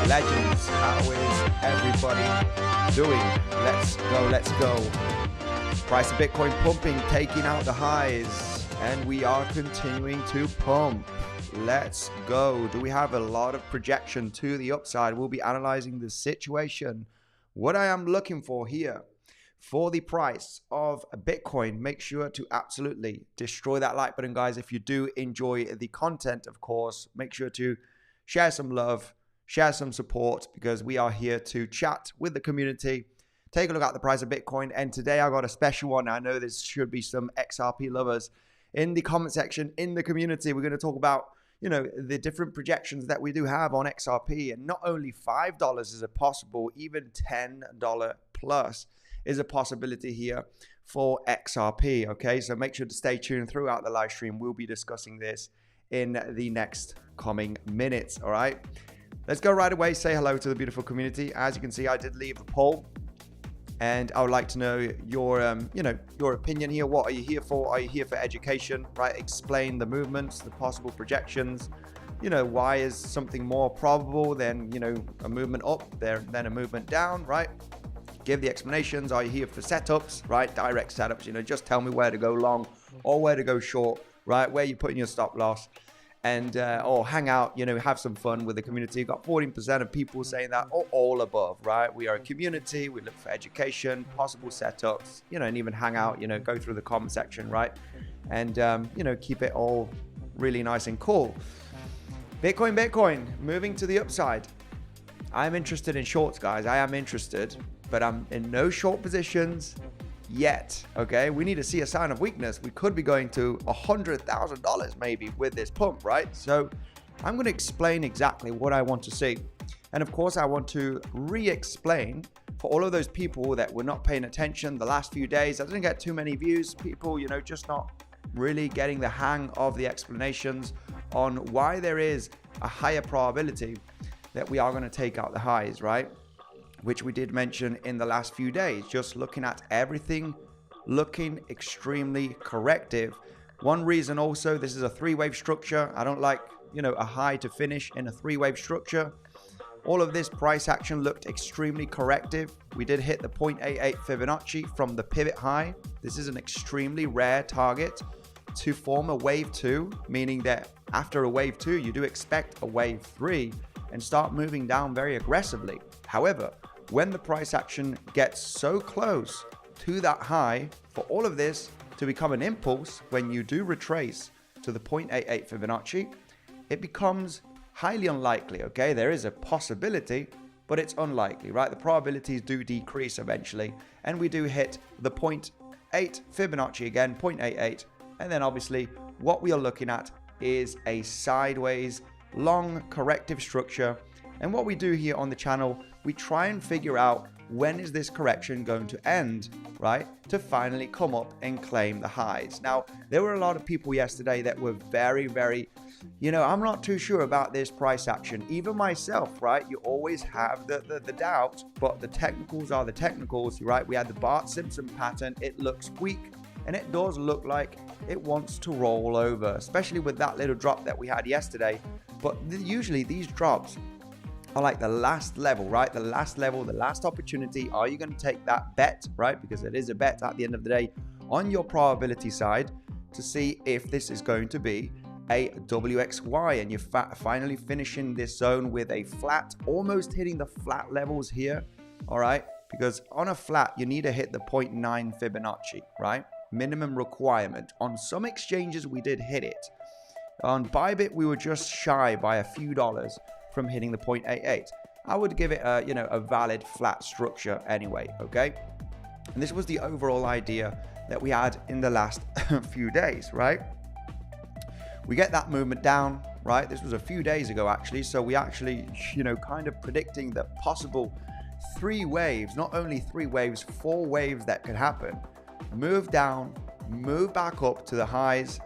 legends. How is everybody doing? Let's go. Price of Bitcoin pumping, taking out the highs, and we are continuing to pump. Let's go. Do we have a lot of projection to the upside? We'll be analyzing the situation. What I am looking for here for the price of Bitcoin, make sure to absolutely destroy that like button, guys. If you do enjoy the content, of course, make sure to share some love, share some support, because we are here to chat with the community. Take a look at the price of Bitcoin. And today I got a special one. I know there should be some XRP lovers in the comment section in the community. We're going to talk about, you know, the different projections that we do have on XRP. And not only $5 is a possible, even $10 plus is a possibility here for XRP. Okay, so make sure to stay tuned throughout the live stream. We'll be discussing this in the next coming minutes. All right, let's go right away. Say hello to the beautiful community. As you can see, I did leave a poll, and I would like to know your your opinion here. What are you here for? Are you here for education, right? Explain the movements, the possible projections. You know, why is something more probable than, you know, a movement up there than a movement down, right? Give the explanations. Are you here for setups, right? Direct setups, you know, just tell me where to go long or where to go short, right? Where you putting your stop loss, and or hang out, you know, have some fun with the community. You've got 14% of people saying that, or all above, right? We are a community. We look for education, possible setups, you know, and even hang out, you know, go through the comment section, right? And, you know, keep it all really nice and cool. Bitcoin, moving to the upside. I'm interested in shorts, guys. I am interested, but I'm in no short positions yet. Okay, we need to see a sign of weakness. We could be going to $100,000 maybe with this pump, right? So I'm going to explain exactly what I want to see. And of course, I want to re-explain for all of those people that were not paying attention the last few days. I didn't get too many views. People, just not really getting the hang of the explanations on why there is a higher probability that we are going to take out the highs, right? Which we did mention in the last few days, just looking at everything looking extremely corrective. One reason also, this is a three-wave structure. I don't like, a high to finish in a three-wave structure. All of this price action looked extremely corrective. We did hit the 0.88 Fibonacci from the pivot high. This is an extremely rare target to form a wave 2, meaning that after a wave 2, you do expect a wave 3 and start moving down very aggressively. However, when the price action gets so close to that high, for all of this to become an impulse, when you do retrace to the 0.88 Fibonacci, it becomes highly unlikely, okay? There is a possibility, but it's unlikely, right? The probabilities do decrease eventually, and we do hit the 0.8 Fibonacci again, 0.88, and then obviously what we are looking at is a sideways long corrective structure. And what we do here on the channel, we try and figure out when is this correction going to end, right? To finally come up and claim the highs. Now, there were a lot of people yesterday that were very, I'm not too sure about this price action. Even myself, right? You always have the doubt, but the technicals are the technicals, right? We had the Bart-Simpson pattern. It looks weak, and it does look like it wants to roll over, especially with that little drop that we had yesterday. But usually these drops are like the last level, right? The last level, the last opportunity. Are you going to take that bet, right? Because it is a bet at the end of the day on your probability side to see if this is going to be a WXY, and you're finally finishing this zone with a flat, almost hitting the flat levels here, all right? Because on a flat, you need to hit the 0.9 Fibonacci, right? Minimum requirement. On some exchanges, we did hit it. On Bybit, we were just shy by a few dollars from hitting the 0.88. I would give it a valid flat structure anyway, okay? And this was the overall idea that we had in the last few days, right? We get that movement down, right? This was a few days ago, actually. So we actually, kind of predicting the possible 3 waves, not only 3 waves, 4 waves that could happen. Move down, move back up to the highs,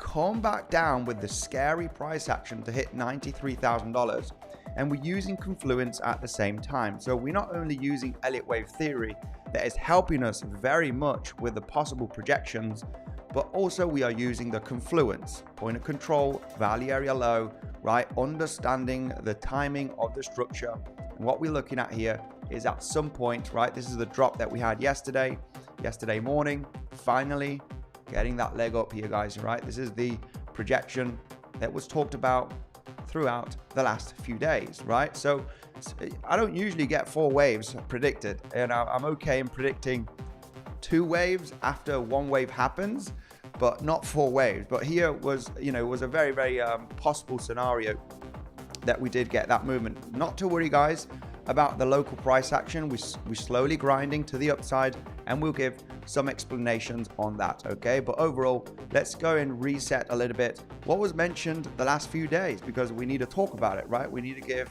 come back down with the scary price action to hit $93,000. And we're using confluence at the same time. So we're not only using Elliott wave theory that is helping us very much with the possible projections, but also we are using the confluence, point of control, value area low, right? Understanding the timing of the structure. And what we're looking at here is at some point, right? This is the drop that we had yesterday morning, finally getting that leg up here, guys, right? This is the projection that was talked about throughout the last few days, right? So I don't usually get 4 waves predicted, and I'm okay in predicting 2 waves after 1 wave happens, but not 4 waves. But here was a very possible scenario that we did get that movement. Not to worry, guys, about the local price action. We're slowly grinding to the upside, and we'll give some explanations on that, okay? But overall, let's go and reset a little bit what was mentioned the last few days, because we need to talk about it, right? We need to give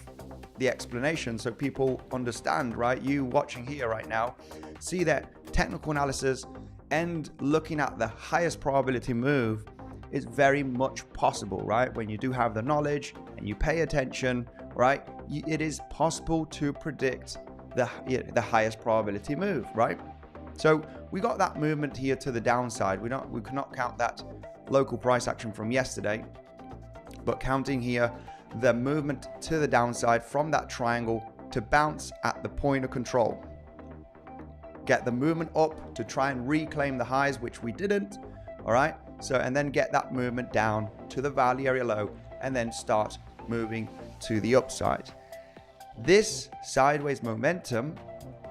the explanation so people understand, right? You watching here right now, see that technical analysis and looking at the highest probability move is very much possible, right? When you do have the knowledge and you pay attention, right? It is possible to predict the highest probability move, right? So we got that movement here to the downside. We cannot count that local price action from yesterday, but counting here the movement to the downside from that triangle to bounce at the point of control. Get the movement up to try and reclaim the highs, which we didn't, all right? So, and then get that movement down to the value area low and then start moving to the upside. This sideways momentum,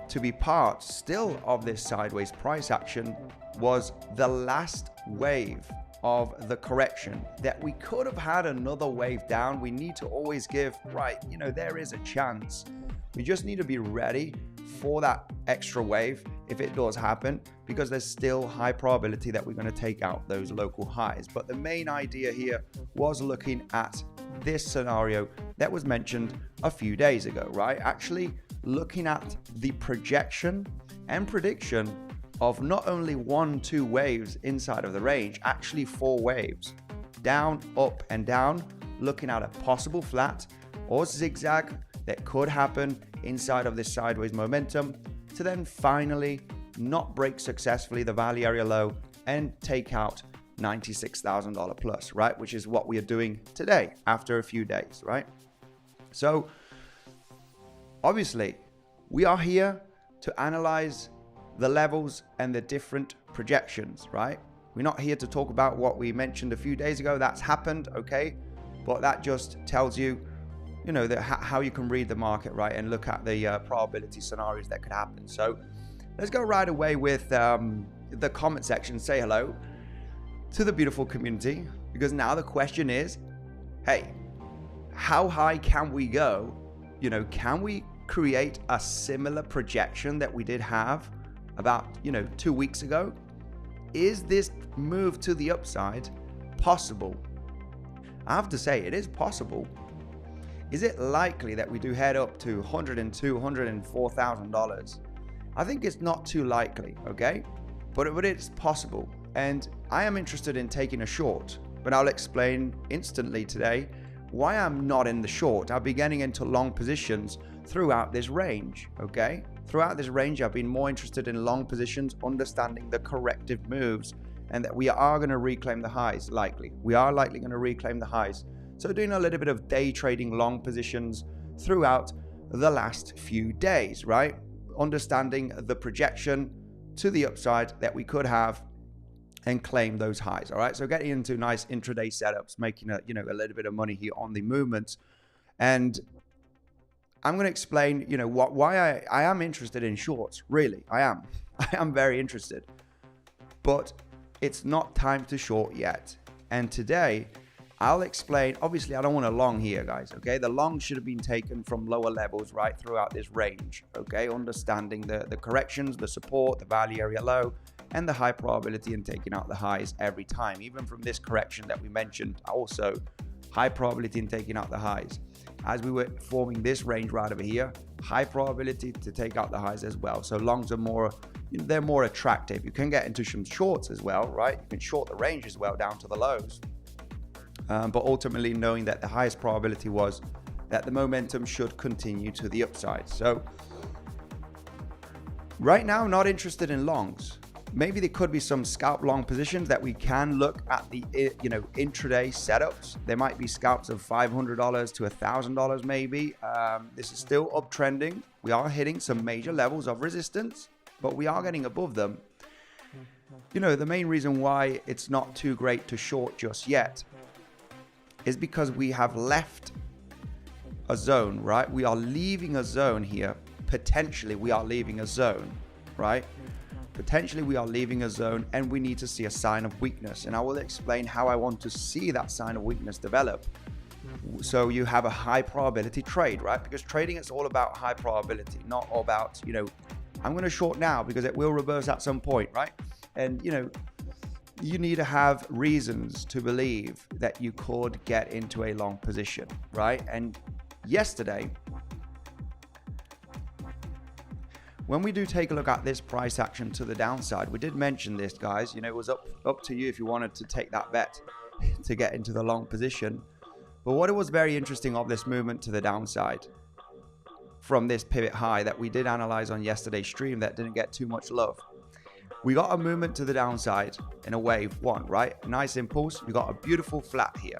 to be part still of this sideways price action, was the last wave of the correction. That we could have had another wave down. We need to always give, right, there is a chance. We just need to be ready for that extra wave if it does happen, because there's still high probability that we're going to take out those local highs. But the main idea here was looking at this scenario that was mentioned a few days ago, right? Actually looking at the projection and prediction of not only 1-2 waves inside of the range, actually 4 waves, down, up, and down, looking at a possible flat or zigzag that could happen inside of this sideways momentum to then finally not break successfully the value area low and take out $96,000 plus, right? Which is what we are doing today after a few days, right? So obviously we are here to analyze the levels and the different projections, right? We're not here to talk about what we mentioned a few days ago. That's happened, okay? But that just tells you, you know, that how you can read the market, right? And look at the probability scenarios that could happen. So let's go right away with the comment section. Say hello to the beautiful community, because now the question is, hey, how high can we go? You know, can we create a similar projection that we did have about, 2 weeks ago? Is this move to the upside possible? I have to say it is possible. Is it likely that we do head up to $102,000, $104,000? I think it's not too likely, okay? But it's possible. And I am interested in taking a short, but I'll explain instantly today why I'm not in the short. I'll be getting into long positions throughout this range, okay? Throughout this range, I've been more interested in long positions, understanding the corrective moves, and that we are going to reclaim the highs, likely. We are likely going to reclaim the highs. So doing a little bit of day trading long positions throughout the last few days, right? Understanding the projection to the upside that we could have and claim those highs. All right, so getting into nice intraday setups, making a little bit of money here on the movements. And I'm going to explain why I am interested in shorts. Really, I am very interested, but it's not time to short yet. And today I'll explain. Obviously I don't want a long here, guys, okay? The long should have been taken from lower levels right throughout this range, okay? Understanding the corrections, the support, the value area low, and the high probability in taking out the highs every time. Even from this correction that we mentioned, also high probability in taking out the highs. As we were forming this range right over here, high probability to take out the highs as well. So longs are more, they're more attractive. You can get into some shorts as well, right? You can short the range as well down to the lows. But ultimately knowing that the highest probability was that the momentum should continue to the upside. So right now, not interested in longs. Maybe there could be some scalp long positions that we can look at the intraday setups. There might be scalps of $500 to $1,000 maybe. This is still uptrending. We are hitting some major levels of resistance, but we are getting above them. The main reason why it's not too great to short just yet is because we have left a zone, right? We are leaving a zone here. Potentially we are leaving a zone, right? Potentially we are leaving a zone, and we need to see a sign of weakness. And I will explain how I want to see that sign of weakness develop. So you have a high probability trade, right? Because trading is all about high probability, not all about, I'm going to short now because it will reverse at some point, right? And, you need to have reasons to believe that you could get into a long position, right? And yesterday, when we do take a look at this price action to the downside, we did mention this, guys. It was up to you if you wanted to take that bet to get into the long position. But what was very interesting of this movement to the downside from this pivot high that we did analyze on yesterday's stream that didn't get too much love. We got a movement to the downside in a wave one, right? Nice impulse. We got a beautiful flat here.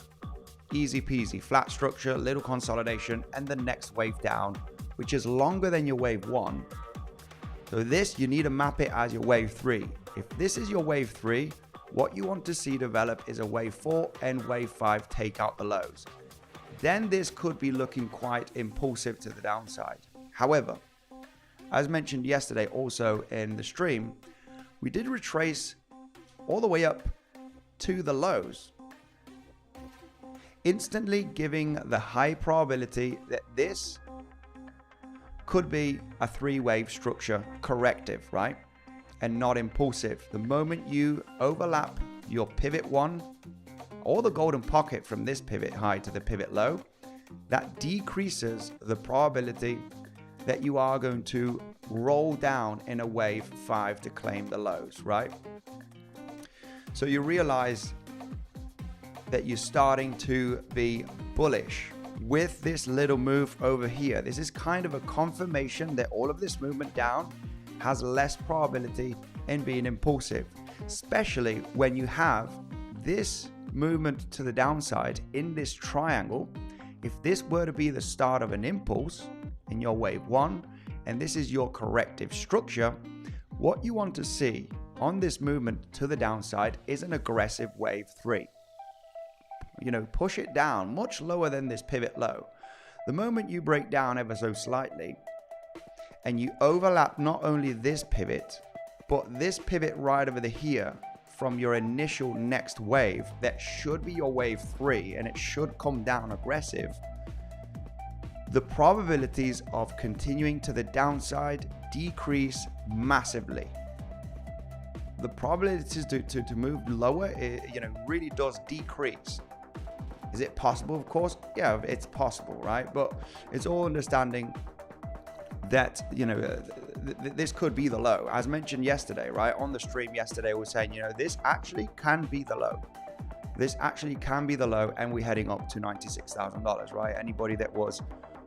Easy peasy, flat structure, little consolidation, and the next wave down, which is longer than your wave one. So this, you need to map it as your wave three. If this is your wave three, what you want to see develop is a wave 4 and wave 5 take out the lows. Then this could be looking quite impulsive to the downside. However, as mentioned yesterday also in the stream, we did retrace all the way up to the lows, instantly giving the high probability that this could be a 3-wave structure corrective, right? And not impulsive. The moment you overlap your pivot 1 or the golden pocket from this pivot high to the pivot low, that decreases the probability that you are going to roll down in a wave 5 to claim the lows, right? So you realize that you're starting to be bullish with this little move over here. This is kind of a confirmation that all of this movement down has less probability in being impulsive, especially when you have this movement to the downside in this triangle. If this were to be the start of an impulse in your wave 1, and this is your corrective structure, what you want to see on this movement to the downside is an aggressive wave 3. Push it down much lower than this pivot low. The moment you break down ever so slightly and you overlap not only this pivot, but this pivot right over here from your initial next wave, that should be your wave 3, and it should come down aggressive, the probabilities of continuing to the downside decrease massively. The probabilities to move lower, really does decrease. Is it possible? Of course, yeah, it's possible, right? But it's all understanding that, this could be the low. As mentioned yesterday, right? On the stream yesterday, we were saying, this actually can be the low. This actually can be the low, and we're heading up to $96,000, right? Anybody that was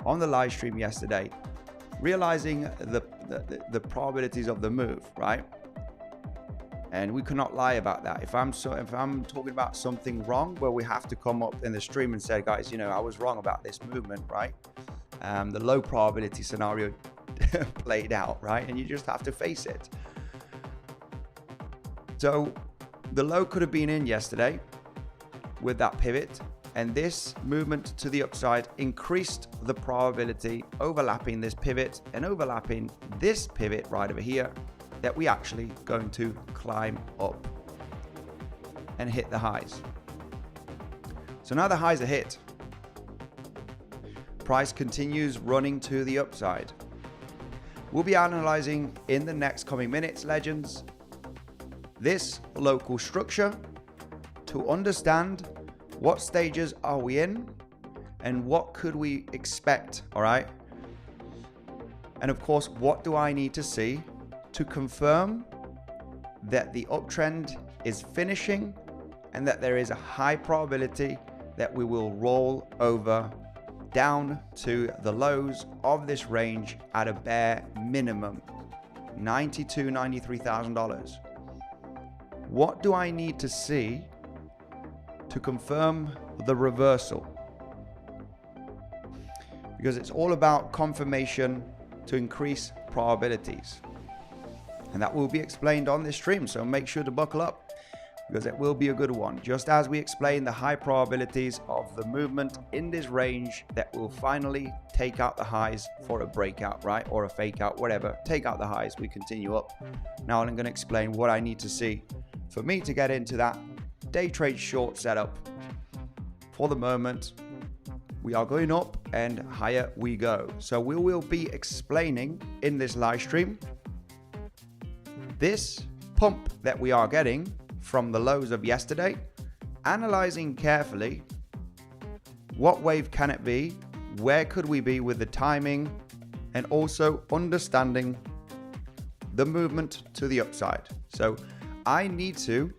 on the live stream yesterday, realizing the probabilities of the move, right? And we cannot lie about that. If I'm talking about something wrong, well, we have to come up in the stream and say, guys, I was wrong about this movement, right? The low probability scenario played out, right? And you just have to face it. So the low could have been in yesterday with that pivot, and this movement to the upside increased the probability overlapping this pivot and overlapping this pivot right over here, that we actually going to climb up and hit the highs. So now the highs are hit. Price continues running to the upside. We'll be analyzing in the next coming minutes, legends, this local structure to understand what stages are we in and what could we expect, all right? And of course, what do I need to see to confirm that the uptrend is finishing and that there is a high probability that we will roll over down to the lows of this range at a bare minimum, $92,000, $93,000. What do I need to see to confirm the reversal? Because it's all about confirmation to increase probabilities. And that will be explained on this stream, so make sure to buckle up, because it will be a good one. Just as we explain the high probabilities of the movement in this range that will finally take out the highs for a breakout, right? Or a fake out, whatever. Take out the highs, we continue up. Now I'm going to explain what I need to see for me to get into that day trade short setup. For the moment, we are going up and higher we go. So we will be explaining in this live stream this pump that we are getting from the lows of yesterday, analyzing carefully what wave can it be, where could we be with the timing, and also understanding the movement to the upside. So I need to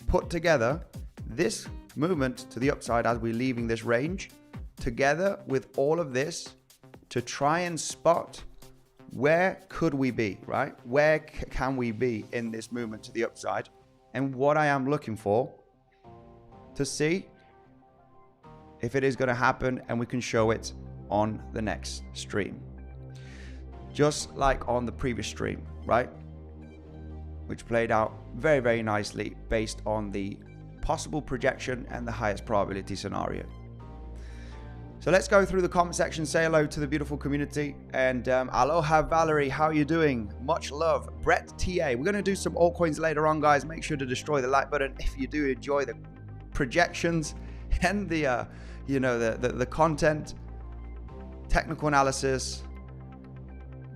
put together this movement to the upside as we're leaving this range together with all of this to try and spot where could we be, right? Where can we be in this movement to the upside, and what I am looking for to see if it is going to happen, and we can show it on the next stream. Just like on the previous stream, right? Which played out very, very nicely based on the possible projection and the highest probability scenario. So let's go through the comment section, say hello to the beautiful community. And aloha, Valerie, how are you doing? Much love. Brett TA. We're going to do some altcoins later on, guys. Make sure to destroy the like button if you do enjoy the projections and the, the content, technical analysis,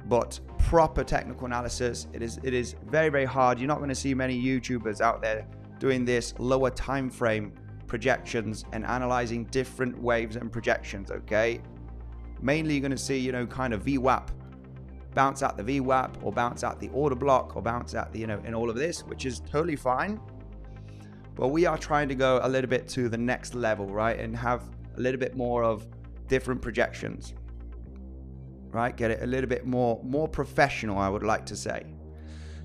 but proper technical analysis. It is very, very hard. You're not going to see many YouTubers out there doing this lower time frame projections and analyzing different waves and projections, okay? Mainly you're going to see, you know, kind of VWAP, bounce out the VWAP, or bounce out the order block, or bounce out the, you know, in all of this, which is totally fine. But we are trying to go a little bit to the next level, right? And have a little bit more of different projections, right? Get it a little bit more professional, I would like to say.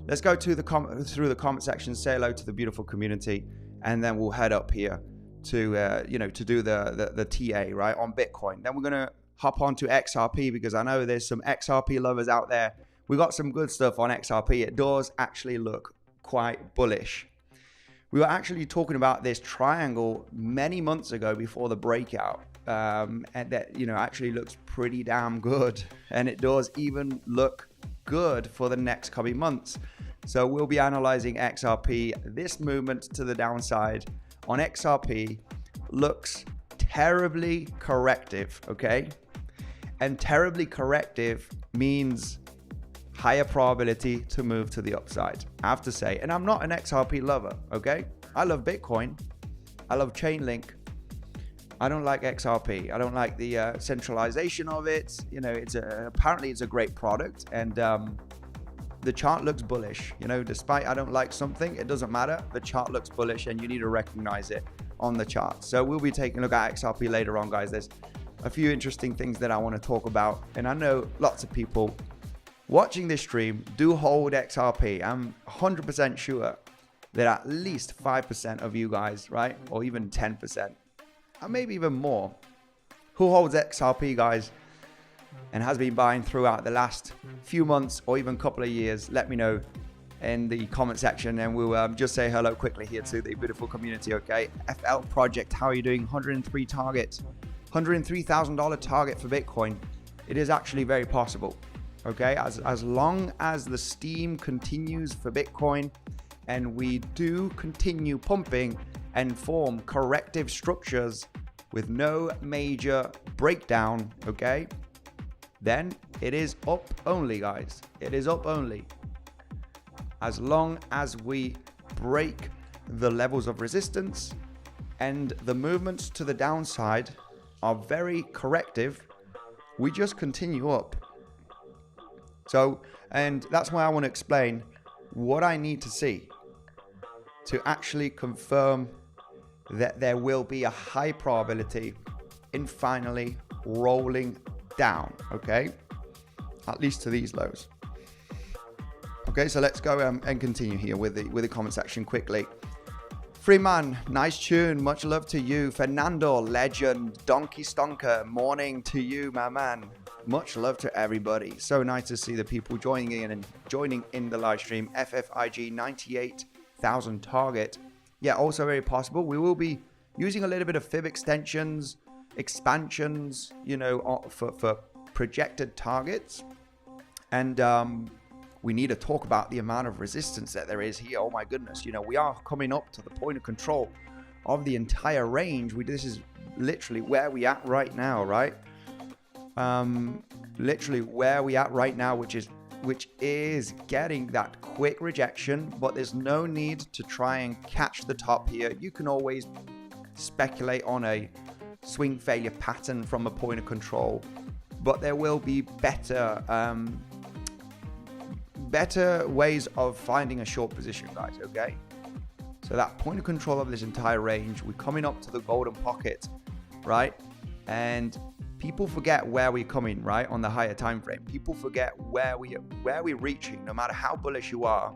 Let's go to through the comment section, say hello to the beautiful community, and then we'll head up here to you know, to do the TA, right, on Bitcoin. Then we're gonna hop on to XRP, because I know there's some XRP lovers out there. We got some good stuff on XRP. It does actually look quite bullish. We were actually talking about this triangle many months ago before the breakout, and that, you know, actually looks pretty damn good, and it does even look good for the next coming months. So we'll be analyzing XRP. This movement to the downside on XRP looks terribly corrective, okay? And terribly corrective means higher probability to move to the upside, I have to say. And I'm not an XRP lover, okay? I love Bitcoin. I love Chainlink. I don't like XRP. I don't like the centralization of it. You know, apparently it's a great product, and the chart looks bullish. You know, despite I don't like something, it doesn't matter. The chart looks bullish, and you need to recognize it on the chart. So we'll be taking a look at XRP later on, guys. There's a few interesting things that I want to talk about, and I know lots of people watching this stream do hold XRP. I'm 100% sure that at least 5% of you guys, right, or even 10%, or maybe even more, who holds XRP, guys, and has been buying throughout the last few months or even couple of years. Let me know in the comment section, and we'll just say hello quickly here to the beautiful community, okay? FL Project, how are you doing? 103 target, $103,000 target for Bitcoin. It is actually very possible, okay? As long as the steam continues for Bitcoin, and we do continue pumping and form corrective structures with no major breakdown, okay, then it is up only, guys. It is up only. As long as we break the levels of resistance and the movements to the downside are very corrective, we just continue up. So, and that's why I want to explain what I need to see to actually confirm that there will be a high probability in finally rolling down, okay? At least to these lows. Okay, so let's go and continue here with the comment section quickly. Freeman, nice tune, much love to you. Fernando, legend. Donkey Stonker, morning to you, my man. Much love to everybody. So nice to see the people joining in the live stream. FFIG 98,000 target. Yeah, also very possible. We will be using a little bit of fib extensions, expansions, you know, for projected targets. And we need to talk about the amount of resistance that there is here. Oh my goodness, you know, we are coming up to the point of control of the entire range. This is literally where we at right now, right? Literally where we at right now, which is getting that quick rejection, but there's no need to try and catch the top here. You can always speculate on a swing failure pattern from a point of control, but there will be better ways of finding a short position, guys, okay? So that point of control of this entire range, we're coming up to the golden pocket, right? And people forget where we're coming, right, on the higher time frame. People forget where we're reaching. No matter how bullish you are,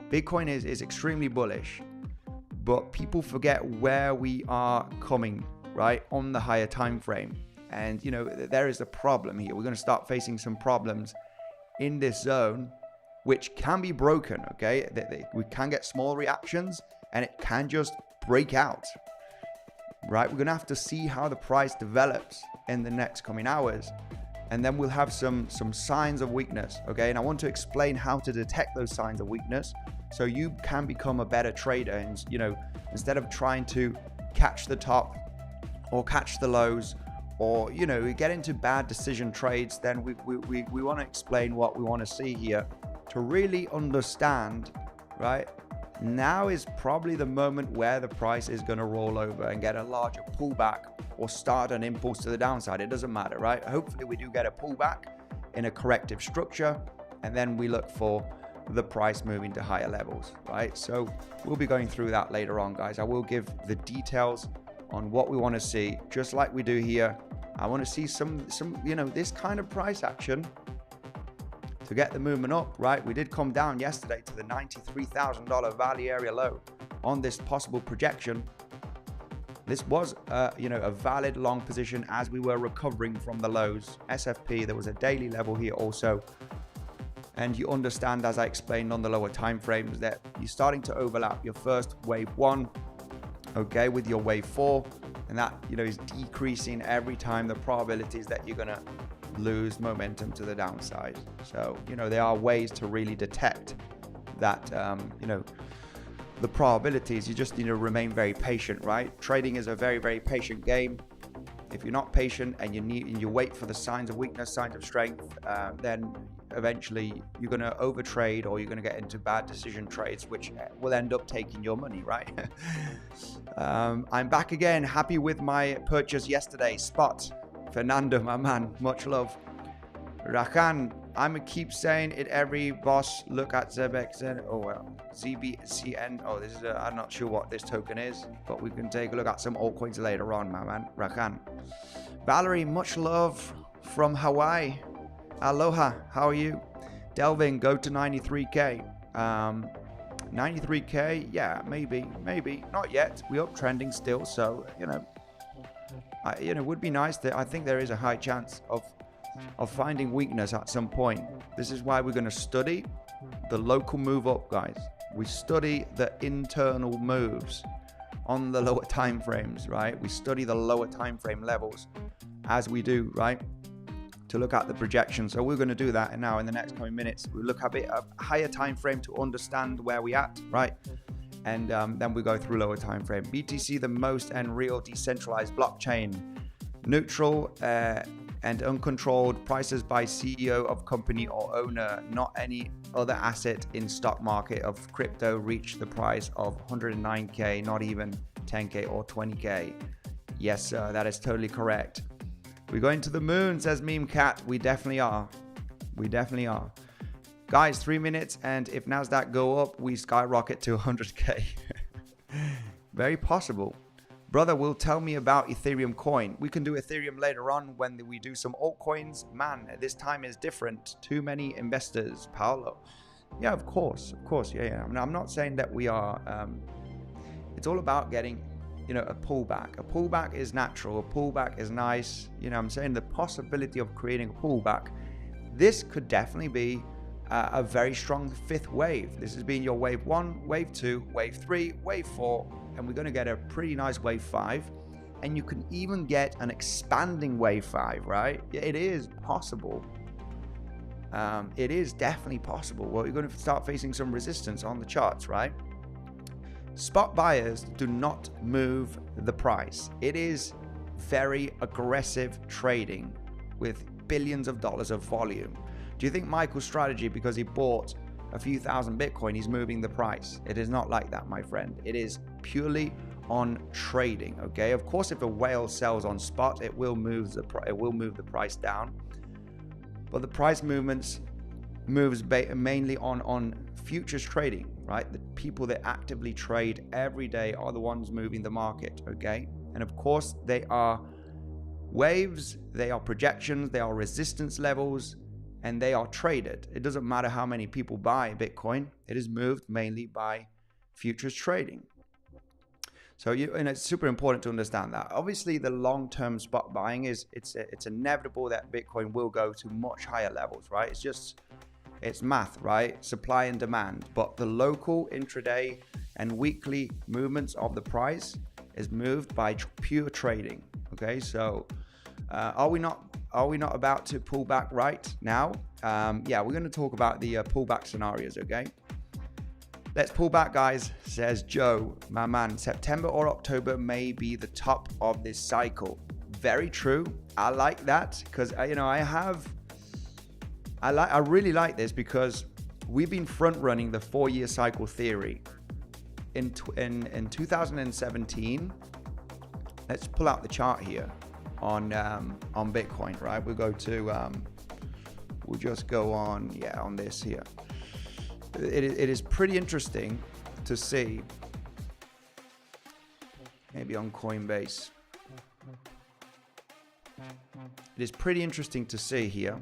Bitcoin is extremely bullish, but people forget where we are coming, right, on the higher time frame. And you know, there is a problem here. We're going to start facing some problems in this zone, which can be broken, okay? We can get small reactions and it can just break out, right? We're gonna have to see how the price develops in the next coming hours, and then we'll have some signs of weakness, okay? And I want to explain how to detect those signs of weakness so you can become a better trader. And you know, instead of trying to catch the top or catch the lows, or you know, get into bad decision trades, then we want to explain what we want to see here to really understand, right, now is probably the moment where the price is going to roll over and get a larger pullback or start an impulse to the downside. It doesn't matter, right? Hopefully we do get a pullback in a corrective structure, and then we look for the price moving to higher levels, right? So we'll be going through that later on, guys. I will give the details on what we want to see, just like we do here. I want to see some this kind of price action to get the movement up, right? We did come down yesterday to the $93,000 value area low on this possible projection. This was a valid long position as we were recovering from the lows. SFP, there was a daily level here also. And you understand, as I explained on the lower time frames, that you're starting to overlap your first wave 1, okay, with your wave 4. And that, is decreasing every time the probabilities that you're going to lose momentum to the downside. So, there are ways to really detect that, the probabilities. You just need to remain very patient, right? Trading is a very, very patient game. If you're not patient and you wait for the signs of weakness, signs of strength, then eventually you're going to overtrade, or you're going to get into bad decision trades, which will end up taking your money, right? I'm back again. Happy with my purchase yesterday. Spot. Fernando, my man. Much love. Rakan, I'm going to keep saying it every boss. Look at ZBXN. Oh, well. ZBCN. Oh, this is I'm not sure what this token is, but we can take a look at some altcoins later on, my man. Rakan. Valerie, much love from Hawaii. Aloha, how are you? Delving, go to 93K. 93K, yeah, maybe, not yet. We're uptrending still, so it would be nice. I think there is a high chance of finding weakness at some point. This is why we're going to study the local move up, guys. We study the internal moves on the lower time frames, right? We study the lower time frame levels as we do, right, to look at the projection. So we're going to do that, and now in the next coming minutes we'll look at a higher time frame to understand where we at, right? And then we go through lower time frame. BTC, the most and real decentralized blockchain, neutral and uncontrolled, prices by CEO of company or owner, not any other asset in stock market of crypto reach the price of 109K, not even 10K or 20K. Yes, sir, that is totally correct. We're going to the moon, says Meme Cat. We definitely are. We definitely are. Guys, 3 minutes, and if NASDAQ go up, we skyrocket to 100K. Very possible. Brother will tell me about Ethereum coin. We can do Ethereum later on when we do some altcoins. Man, this time is different. Too many investors. Paolo. Yeah, of course. Yeah. I'm not saying that we are. It's all about getting, a pullback. A pullback is natural. A pullback is nice. I'm saying the possibility of creating a pullback. This could definitely be a very strong fifth wave. This has been your wave 1, wave 2, wave 3, wave 4. And we're going to get a pretty nice wave 5, and you can even get an expanding wave 5, right? It is possible. It is definitely possible. Well, you're going to start facing some resistance on the charts, right? Spot buyers do not move the price. It is very aggressive trading with billions of dollars of volume. Do you think Michael's strategy, because he bought a few thousand Bitcoin, he's moving the price? It is not like that, my friend. It is purely on trading. Okay, of course, if a whale sells on spot, it will move the price down, but the price moves mainly on futures trading, right? The people that actively trade every day are the ones moving the market. Okay, and of course they are waves, they are projections, they are resistance levels, and they are traded. It doesn't matter how many people buy Bitcoin, it is moved mainly by futures trading. So and it's super important to understand that. Obviously, the long-term spot buying it's inevitable that Bitcoin will go to much higher levels, right? It's math, right? Supply and demand. But the local intraday and weekly movements of the price is moved by pure trading. Okay, so are we not about to pull back right now? Yeah, we're going to talk about the pullback scenarios. Okay. Let's pull back, guys, says Joe, my man. September or October may be the top of this cycle. Very true. I like that because, I really like this because we've been front running the 4-year cycle theory. in 2017, let's pull out the chart here on Bitcoin, right? We'll go to, we'll just go on, yeah, on this here. It is pretty interesting to see, maybe on Coinbase. It is pretty interesting to see here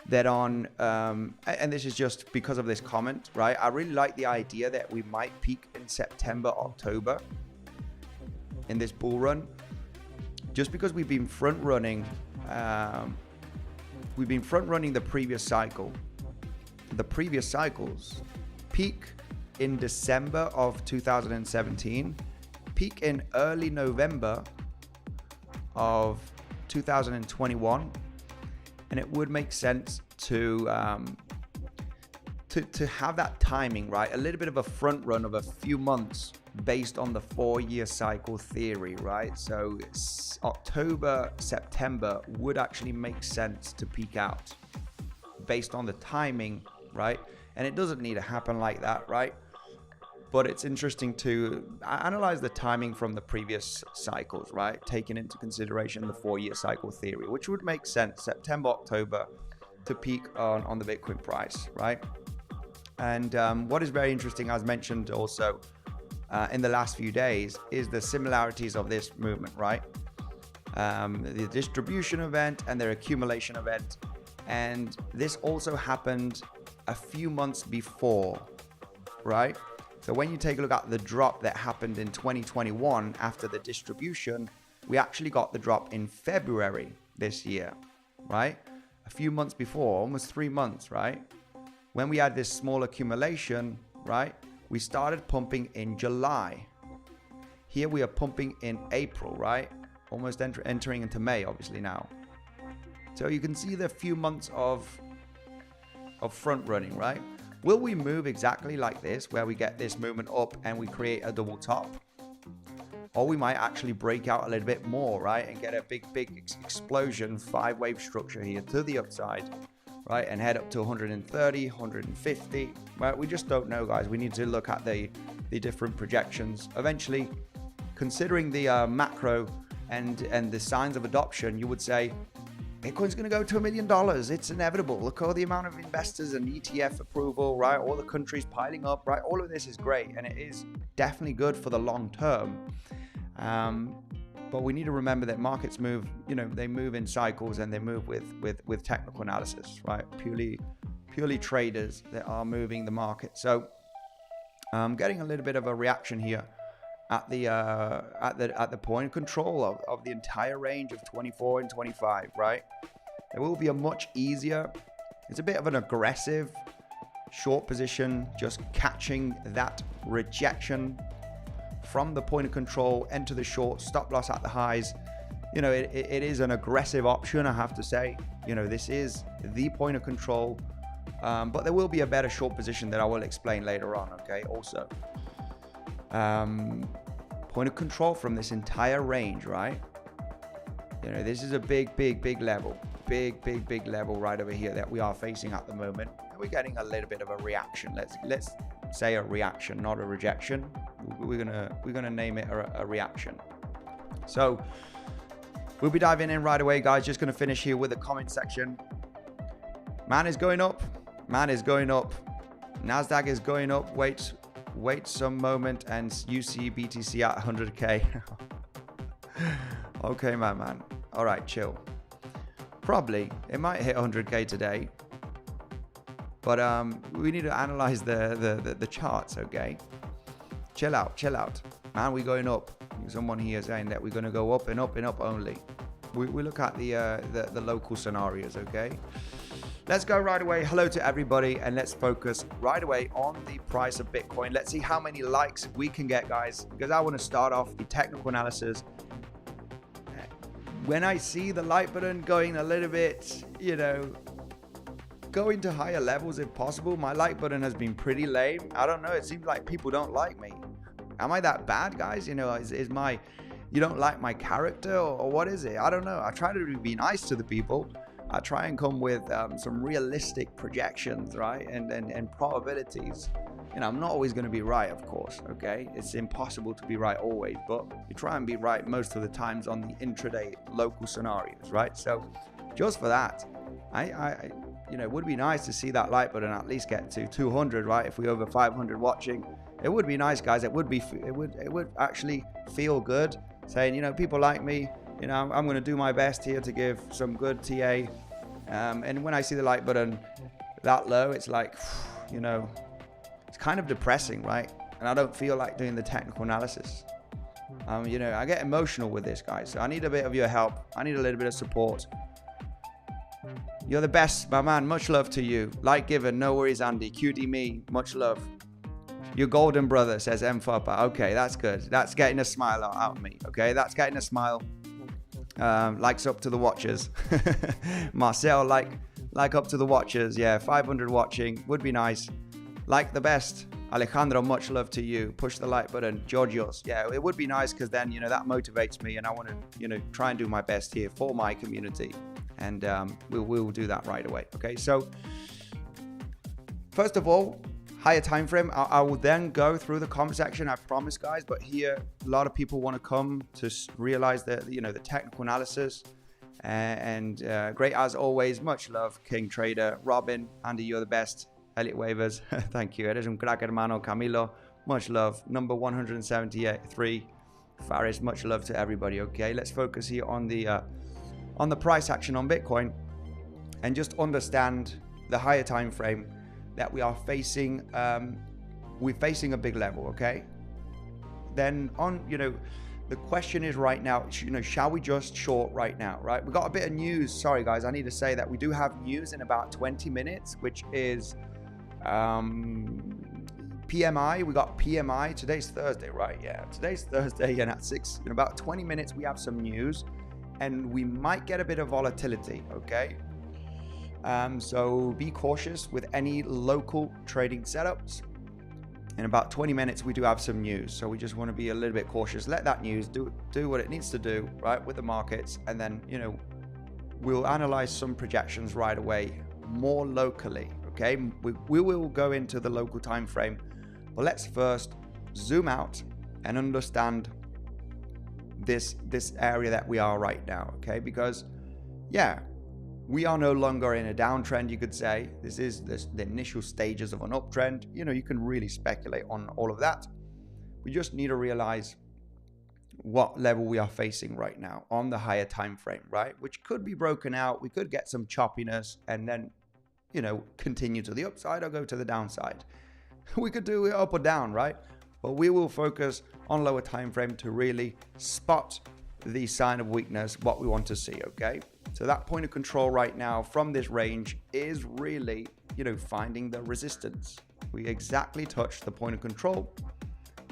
that on, and this is just because of this comment, right? I really like the idea that we might peak in September, October in this bull run, just because we've been front running the previous cycle. The previous cycles peak in December of 2017, peak in early November of 2021, and it would make sense to have that timing, right? A little bit of a front run of a few months based on the 4-year cycle theory, right? So October, September would actually make sense to peak out based on the timing, right? And it doesn't need to happen like that, right? But it's interesting to analyze the timing from the previous cycles, right? Taking into consideration the 4-year cycle theory, which would make sense, September, October, to peak on the Bitcoin price, right? And what is very interesting, as mentioned also in the last few days, is the similarities of this movement, right? The distribution event and their accumulation event. And this also happened a few months before, right? So when you take a look at the drop that happened in 2021 after the distribution, we actually got the drop in February this year, right? A few months before, almost 3 months, right? When we had this small accumulation, right? We started pumping in July. Here we are pumping in April, right? Almost entering into May, obviously now. So you can see the few months of front running, right? Will we move exactly like this, where we get this movement up and we create a double top? Or we might actually break out a little bit more, right? And get a big explosion, 5-wave structure here to the upside, right? And head up to 130, 150, right? We just don't know, guys. We need to look at the different projections. Eventually, considering the macro and the signs of adoption, you would say, Bitcoin's going to go to $1 million. It's inevitable. Look at all the amount of investors and ETF approval, right? All the countries piling up, right? All of this is great, and it is definitely good for the long term. But we need to remember that markets move, you know, they move in cycles and they move with technical analysis, right? Purely traders that are moving the market. So getting a little bit of a reaction here at the point of control of the entire range of 24 and 25, right? It will be a much easier, it's a bit of an aggressive short position, just catching that rejection from the point of control, enter the short, stop loss at the highs. You know, it is an aggressive option, I have to say. You know, this is the point of control, but there will be a better short position that I will explain later on, okay, also. Point of control from this entire range, right? You know, this is a big level, big level right over here that we are facing at the moment. We're getting a little bit of a reaction. Let's say a reaction, not a rejection. We're gonna name it a reaction. So we'll be diving in right away, guys. Just gonna finish here with the comment section. Man is going up. Man is going up. Nasdaq is going up. Wait some moment, and you see BTC at 100k. Okay, man. All right, chill. Probably it might hit 100k today, but we need to analyze the charts. Okay, chill out, man. We're going up. Someone here saying that we're going to go up and up and up only. We look at the local scenarios. Okay. Let's go right away. Hello to everybody, and let's focus right away on the price of Bitcoin. Let's see how many likes we can get, guys, because I want to start off the technical analysis. When I see the like button going a little bit, you know, going to higher levels if possible. My like button has been pretty lame. I don't know. It seems like people don't like me. Am I that bad, guys? You know, you don't like my character, or what is it? I don't know. I try to be nice to the people. I try and come with some realistic projections, right? And probabilities. You know, I'm not always going to be right, of course, okay? It's impossible to be right always, but you try and be right most of the times on the intraday local scenarios, right? So just for that, you know, it would be nice to see that like button at least get to 200, right? If we're over 500 watching, it would be nice, guys. It would actually feel good saying, you know, people like me, you know, I'm going to do my best here to give some good TA. And when I see the like button that low, it's like, you know, it's kind of depressing, right? And I don't feel like doing the technical analysis. You know, I get emotional with this, guys. So I need a bit of your help. I need a little bit of support. You're the best, my man. Much love to you. Like given, no worries, Andy. QD me, much love. Your golden brother, says 𝗕𝗶𝗴𝗫. Okay, that's good. That's getting a smile out of me. Okay, that's getting a smile. Likes up to the watchers. Marcel, like up to the watchers. Yeah, 500 watching would be nice. Like the best. Alejandro, much love to you. Push the like button. Georgios, yeah, it would be nice because then, you know, that motivates me and I want to, you know, try and do my best here for my community. And we'll do that right away. Okay, so first of all, higher time frame. I will then go through the comment section, I promise, guys. But here, a lot of people want to come to realize that, you know, the technical analysis. And great as always. Much love, King Trader, Robin, Andy, you're the best. 𝗖𝗿𝗆𝗽𝗫, thank you. Eres un crack, hermano. Camilo, much love. Number 173, Faris, much love to everybody. Okay, let's focus here on the price action on Bitcoin and just understand the higher time frame that we are facing. We're facing a big level, okay? Then on, you know, the question is right now, you know, shall we just short right now, right? We got a bit of news. Sorry, guys, I need to say that we do have news in about 20 minutes, which is PMI. We got PMI. Today's Thursday, right? Yeah, today's Thursday, and at 6, in about 20 minutes, we have some news. And we might get a bit of volatility, okay? So be cautious with any local trading setups. In about 20 minutes, we do have some news. So we just want to be a little bit cautious. Let that news do what it needs to do, right, with the markets. And then, you know, we'll analyze some projections right away, more locally, okay? We will go into the local time frame. But let's first zoom out and understand this area that we are right now, okay? Because yeah, we are no longer in a downtrend, you could say. This is the initial stages of an uptrend. You know, you can really speculate on all of that. We just need to realize what level we are facing right now on the higher time frame, right? Which could be broken out. We could get some choppiness and then, you know, continue to the upside or go to the downside. We could do it up or down, right? But we will focus on lower time frame to really spot the sign of weakness, what we want to see, okay? So that point of control right now from this range is really, you know, finding the resistance. We exactly touched the point of control,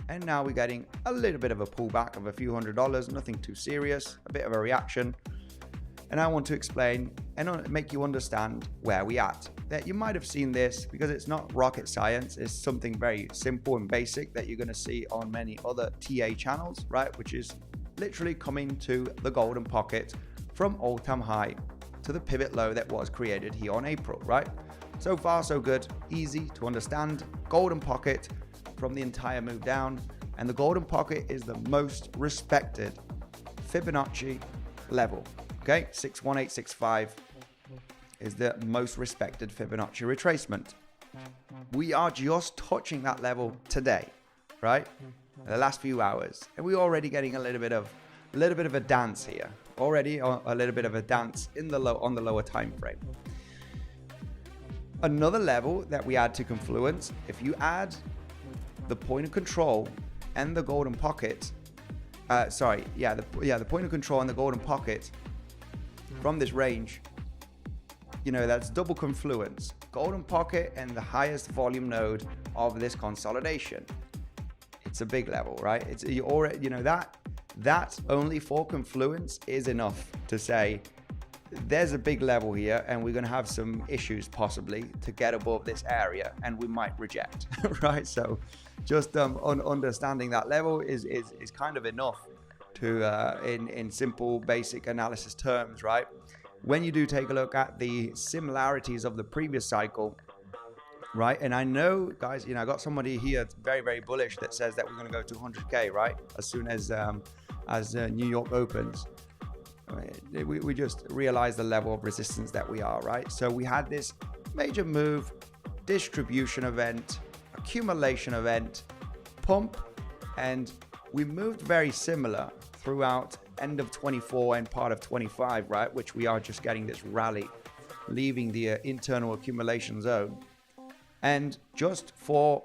and now we're getting a little bit of a pullback of a few $100s, nothing too serious, a bit of a reaction. And I want to explain and make you understand where we at. That you might have seen this because it's not rocket science. It's something very simple and basic that you're going to see on many other TA channels, right? Which is literally coming to the golden pocket from all-time high to the pivot low that was created here on April, right? So far, so good. Easy to understand. Golden pocket from the entire move down. And the golden pocket is the most respected Fibonacci level. Okay, 61865 is the most respected Fibonacci retracement. We are just touching that level today, right? In the last few hours, and we're already getting a little bit of a dance here. Already a little bit of a dance in the on the lower time frame. Another level that we add to confluence, if you add the point of control and the golden pocket, the point of control and the golden pocket from this range, you know, that's double confluence, golden pocket and the highest volume node of this consolidation. It's a big level, right? It's you already, you know, that only for confluence is enough to say there's a big level here and we're going to have some issues possibly to get above this area and we might reject, right? So just understanding that level is kind of enough to in simple basic analysis terms, right? When you do take a look at the similarities of the previous cycle, right? And I know, guys, I got somebody here very, very bullish that says that we're going to go to 100K, right? As soon as New York opens. We just realize the level of resistance that we are, right? So we had this major move, distribution event, accumulation event, pump, and we moved very similar throughout end of 24 and part of 25, right? Which we are just getting this rally, leaving the internal accumulation zone. And just for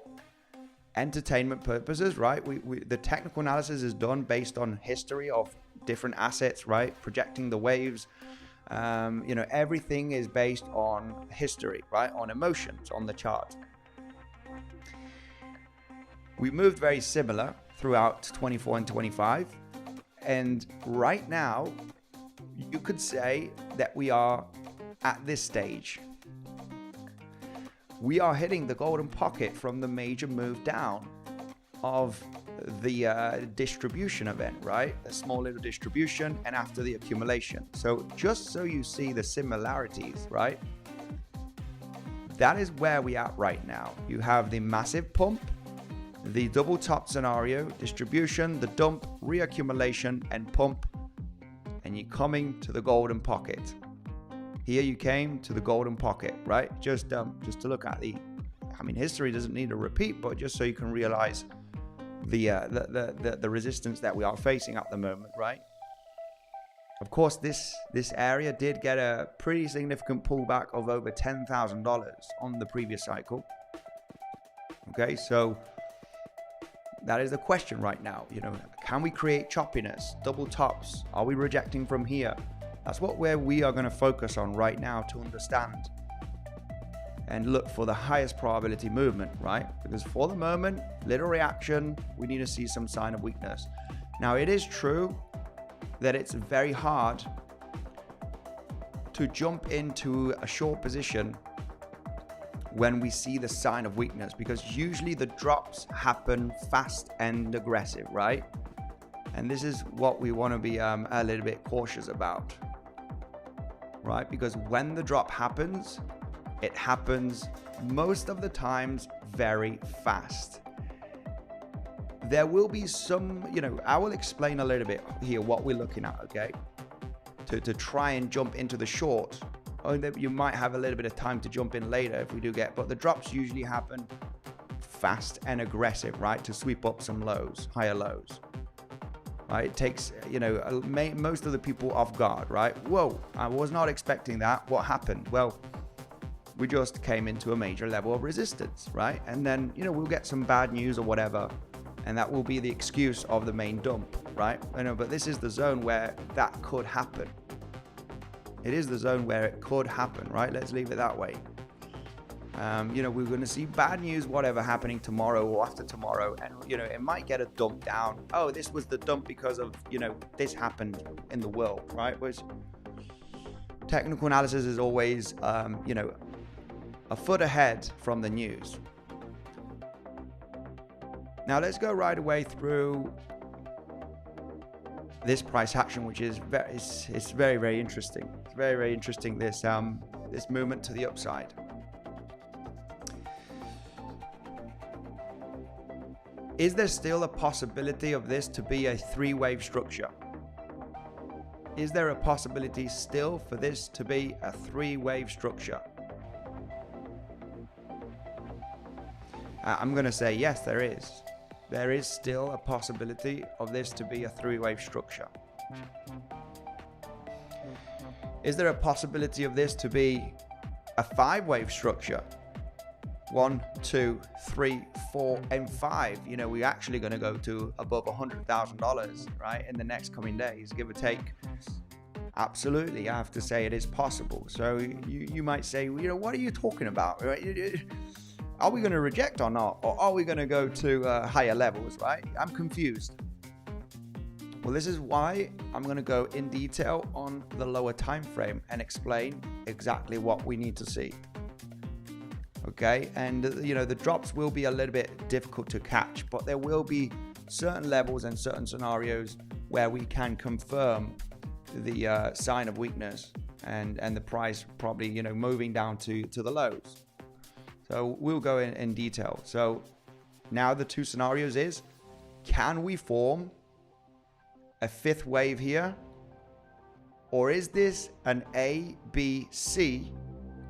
entertainment purposes, right? The technical analysis is done based on history of different assets, right? Projecting the waves. Everything is based on history, right? On emotions, on the chart. We moved very similar throughout 24 and 25. And right now, you could say that we are at this stage. We are hitting the golden pocket from the major move down of the distribution event, right? A small little distribution and after the accumulation. So just so you see the similarities, right? That is where we are right now. You have the massive pump, the double top scenario, distribution, the dump, reaccumulation, and pump, and you're coming to the golden pocket. Here you came to the golden pocket, right? Just to look at history doesn't need a repeat, but just so you can realize the resistance that we are facing at the moment, right? Of course, this area did get a pretty significant pullback of over $10,000 on the previous cycle. Okay, so that is the question right now. Can we create choppiness, double tops? Are we rejecting from here? That's where we are going to focus on right now to understand and look for the highest probability movement, right? Because for the moment, little reaction, we need to see some sign of weakness. Now, it is true that it's very hard to jump into a short position when we see the sign of weakness, because usually the drops happen fast and aggressive, right? And this is what we want to be a little bit cautious about, right? Because when the drop happens, it happens most of the times very fast. There will be some, I will explain a little bit here what we're looking at, okay? To try and jump into the short. You might have a little bit of time to jump in later if we do but the drops usually happen fast and aggressive, right? To sweep up some lows, higher lows. Right? It takes, most of the people off guard, right? Whoa, I was not expecting that. What happened? Well, we just came into a major level of resistance, right? And then, we'll get some bad news or whatever, and that will be the excuse of the main dump, right? But this is the zone where that could happen. It is the zone where it could happen, right? Let's leave it that way. We're going to see bad news, whatever, happening tomorrow or after tomorrow. And, it might get a dump down. Oh, this was the dump because of, this happened in the world, right? Which technical analysis is always, a foot ahead from the news. Now let's go right away through this price action, which is it's very, very interesting. It's very, very interesting, this movement to the upside. Is there still a possibility of this to be a three-wave structure? Is there a possibility still for this to be a three-wave structure? I'm going to say yes, there is. There is still a possibility of this to be a three-wave structure. Is there a possibility of this to be a five-wave structure? 1, 2, 3, 4, and 5. We're actually going to go to above $100,000, right, in the next coming days, give or take. Absolutely, I have to say it is possible. So you might say, what are you talking about? Right? Are we going to reject or not? Or are we going to go to higher levels, right? I'm confused. Well, this is why I'm going to go in detail on the lower time frame and explain exactly what we need to see. Okay, and the drops will be a little bit difficult to catch, but there will be certain levels and certain scenarios where we can confirm the sign of weakness and the price probably moving down to the lows. So we'll go in detail. So now the two scenarios is, can we form a fifth wave here? Or is this an A, B, C?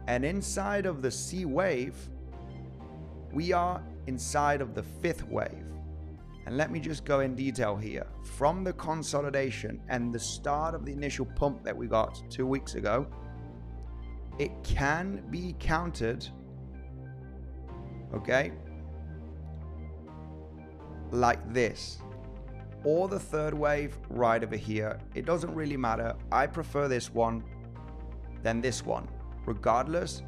And inside of the C wave, we are inside of the fifth wave. And let me just go in detail here. From the consolidation and the start of the initial pump that we got 2 weeks ago, it can be counted, okay, like this. Or the third wave right over here. It doesn't really matter. I prefer this one than this one. Regardless,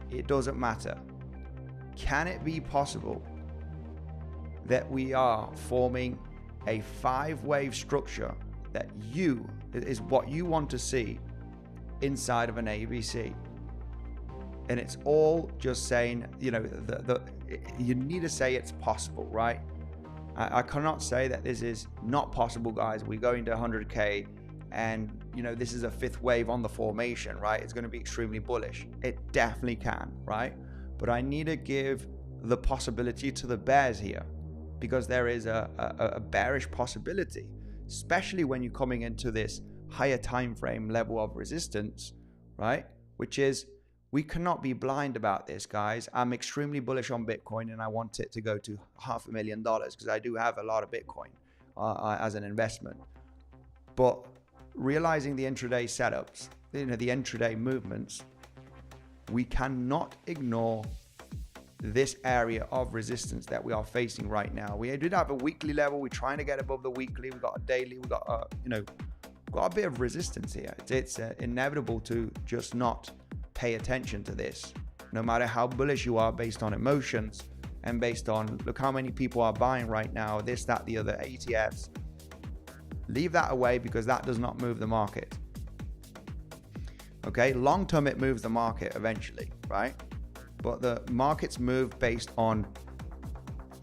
it doesn't matter. Can it be possible that we are forming a 5-wave structure that is what you want to see inside of an ABC? And it's all just saying, you know, you need to say it's possible, right? I cannot say that this is not possible, guys. We go into 100K and, you know, this is a fifth wave on the formation, right? It's going to be extremely bullish. It definitely can, right? But I need to give the possibility to the bears here, because there is a bearish possibility, especially when you're coming into this higher time frame level of resistance, right? Which is, we cannot be blind about this, guys. I'm extremely bullish on Bitcoin and I want it to go to $500,000 because I do have a lot of Bitcoin as an investment. But realizing the intraday setups, you know, the intraday movements, we cannot ignore this area of resistance that we are facing right now. We did have a weekly level. We're trying to get above the weekly. We got a daily. We got got a bit of resistance here. It's inevitable to just not pay attention to this, no matter how bullish you are based on emotions and based on, look how many people are buying right now, this, that, the other, ETFs. Leave that away, because that does not move the market. Okay, long term it moves the market eventually, right? But the markets move based on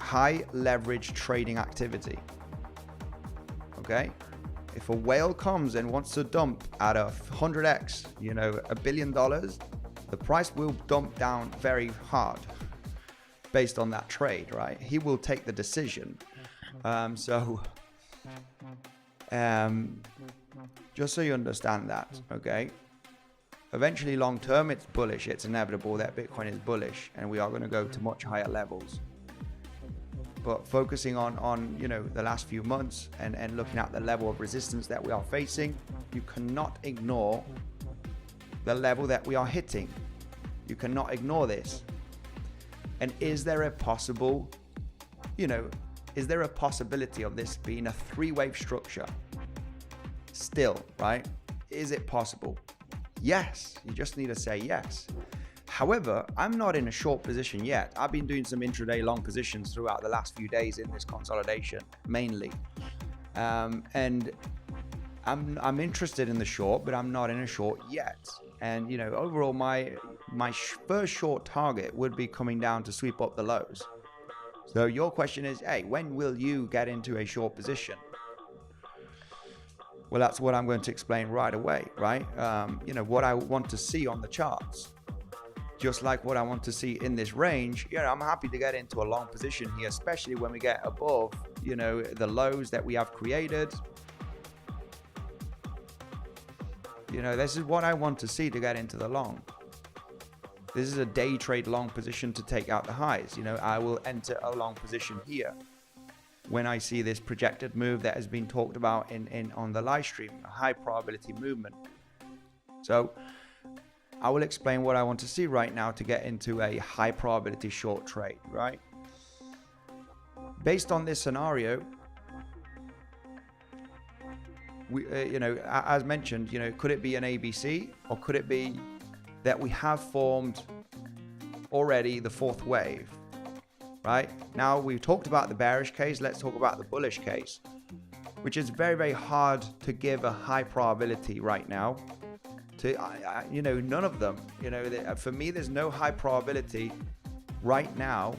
high leverage trading activity. Okay, if a whale comes and wants to dump at a 100x, you know, $1 billion, the price will dump down very hard based on that trade, right? He will take the decision. Just so you understand that, okay? Eventually, long term, it's bullish. It's inevitable that Bitcoin is bullish, and we are going to go to much higher levels. But focusing on you know, the last few months and looking at the level of resistance that we are facing, you cannot ignore the level that we are hitting. You cannot ignore this. And is there a possible, you know, is there a possibility of this being a 3-wave structure? Still, right? Is it possible? Yes, you just need to say yes. However, I'm not in a short position yet. I've been doing some intraday long positions throughout the last few days in this consolidation, mainly. And I'm interested in the short, but I'm not in a short yet. And, you know, overall, my first short target would be coming down to sweep up the lows. So your question is, hey, when will you get into a short position? Well, that's what I'm going to explain right away, right? You know, what I want to see on the charts. Just like what I want to see in this range, you know, I'm happy to get into a long position here, especially when we get above, you know, the lows that we have created. You know, this is what I want to see to get into the long. This is a day trade long position to take out the highs. You know, I will enter a long position here when I see this projected move that has been talked about on the live stream, a high probability movement. So I will explain what I want to see right now to get into a high probability short trade, right? Based on this scenario, we, you know, as mentioned, you know, could it be an ABC, or could it be that we have formed already the 4th wave, right? Now we've talked about the bearish case. Let's talk about the bullish case, which is very, very hard to give a high probability right now. You know, none of them, you know, for me, there's no high probability right now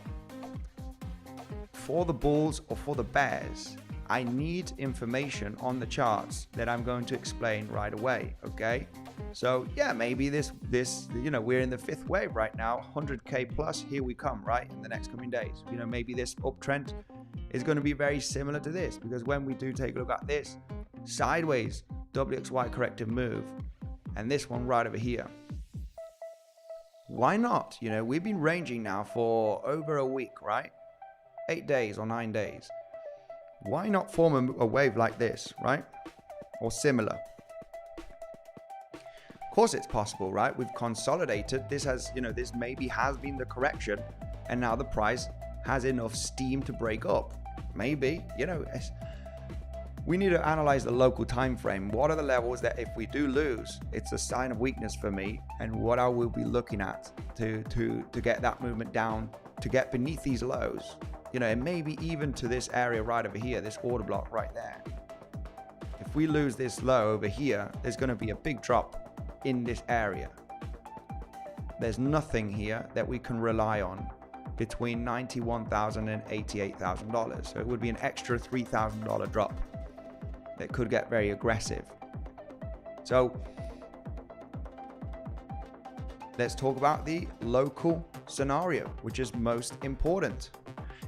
for the bulls or for the bears. I need information on the charts that I'm going to explain right away, okay? So yeah, maybe this we're in the fifth wave right now, 100k plus, here we come, right, in the next coming days. Maybe this uptrend is going to be very similar to this, because when we do take a look at this sideways WXY corrective move and this one right over here, why not? We've been ranging now for over a week, right? 8 days or 9 days. Why not form a wave like this, right? Or similar? Of course it's possible, right? We've consolidated. This has, this maybe has been the correction, and now the price has enough steam to break up. Maybe, we need to analyze the local time frame. What are the levels that if we do lose, it's a sign of weakness for me, and what I will be looking at to get that movement down, to get beneath these lows, and maybe even to this area right over here, this order block right there. If we lose this low over here, there's going to be a big drop in this area. There's nothing here that we can rely on between $91,000 and $88,000. So it would be an extra $3,000 drop that could get very aggressive. So let's talk about the local scenario, which is most important.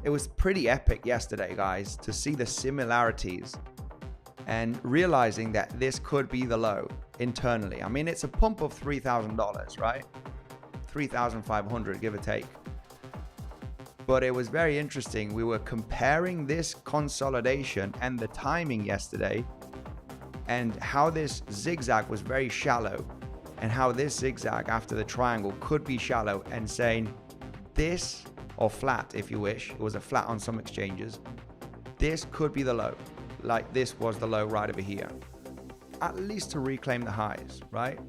It was pretty epic yesterday, guys, to see the similarities and realizing that this could be the low internally. I mean, it's a pump of $3,000, right? $3,500, give or take. But it was very interesting. We were comparing this consolidation and the timing yesterday, and how this zigzag was very shallow, and how this zigzag after the triangle could be shallow, and saying this, or flat if you wish, it was a flat on some exchanges, this could be the low, like this was the low right over here, at least to reclaim the highs, right?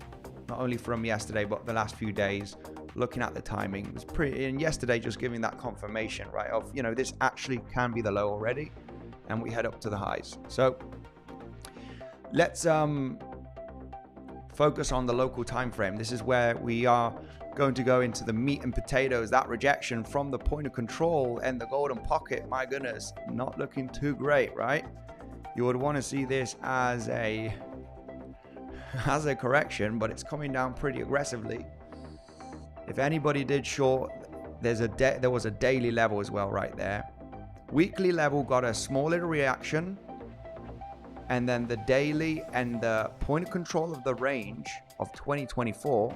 Not only from yesterday, but the last few days. Looking at the timing, it was pretty, and yesterday just giving that confirmation, right, of this actually can be the low already, and we head up to the highs. So let's focus on the local time frame. This is where we are going to go into the meat and potatoes. That rejection from the point of control and the golden pocket, my goodness, not looking too great, right? You would want to see this as a correction, but it's coming down pretty aggressively. If anybody did short, there was a daily level as well right there. Weekly level got a small little reaction, and then the daily and the point of control of the range of 2024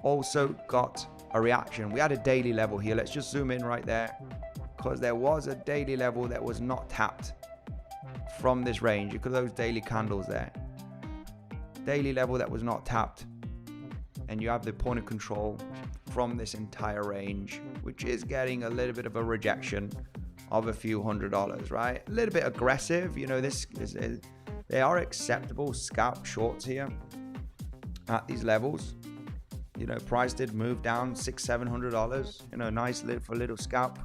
also got a reaction. We had a daily level here. Let's just zoom in right there, because there was a daily level that was not tapped from this range. Look at those daily candles there. Daily level that was not tapped. And you have the point of control from this entire range, which is getting a little bit of a rejection of a few $100s, right? A little bit aggressive. They are acceptable scalp shorts here at these levels. Price did move down $600-700. Nice for a little scalp.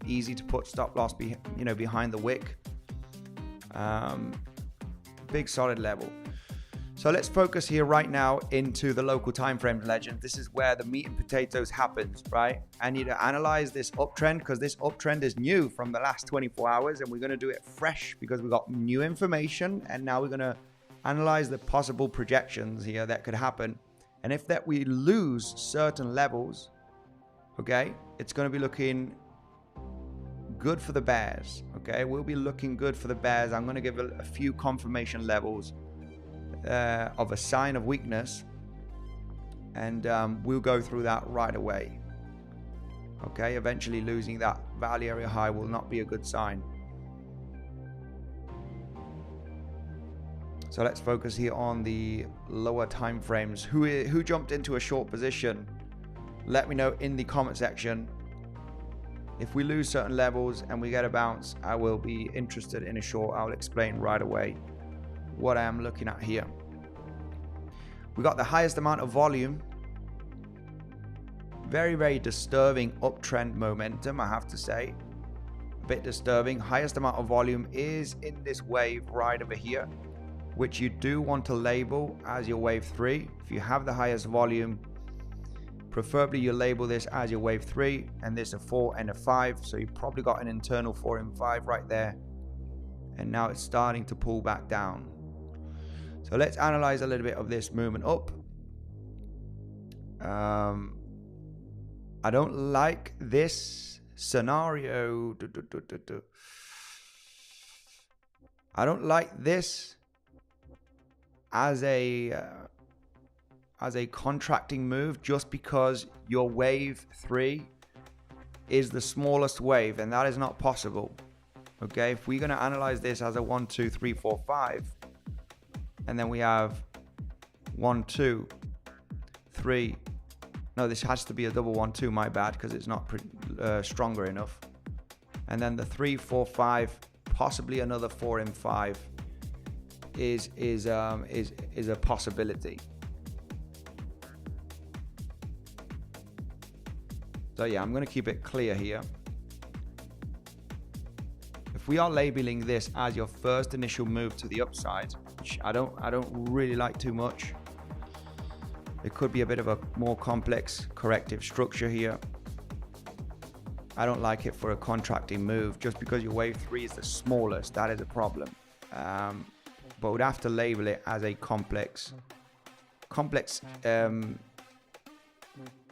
Easy to put stop loss behind the wick. Big solid level. So let's focus here right now into the local time frame, legend. This is where the meat and potatoes happens, right? I need to analyze this uptrend, because this uptrend is new from the last 24 hours, and we're going to do it fresh because we got new information, and now we're going to analyze the possible projections here that could happen. And if that we lose certain levels, okay, it's going to be looking good for the bears, okay? We'll be looking good for the bears. I'm going to give a few confirmation levels of a sign of weakness, and we'll go through that right away. Okay, eventually losing that value area high will not be a good sign. So let's focus here on the lower time frames. Who jumped into a short position? Let me know in the comment section. If we lose certain levels and we get a bounce, I will be interested in a short. I'll explain right away what I am looking at here. We got the highest amount of volume. Very, very disturbing uptrend momentum, I have to say. A bit disturbing. Highest amount of volume is in this wave right over here, which you do want to label as your wave 3. If you have the highest volume, preferably you label this as your wave 3, and this a 4 and a 5. So you've probably got an internal 4 and 5 right there. And now it's starting to pull back down. So let's analyze a little bit of this movement up. I don't like this scenario. I don't like this as a contracting move, just because your wave 3 is the smallest wave, and that is not possible. Okay, if we're going to analyze this as a 1 2 3 4 5, and then we have 1 2 3, no, this has to be a double 1 2, my bad, because it's not stronger enough, and then the 3 4 5, possibly another 4 and 5 is a possibility. So yeah, I'm going to keep it clear here. If we are labeling this as your first initial move to the upside, which I don't really like too much, it could be a bit of a more complex corrective structure here. I don't like it for a contracting move, just because your wave 3 is the smallest. That is a problem. But we'd have to label it as a complex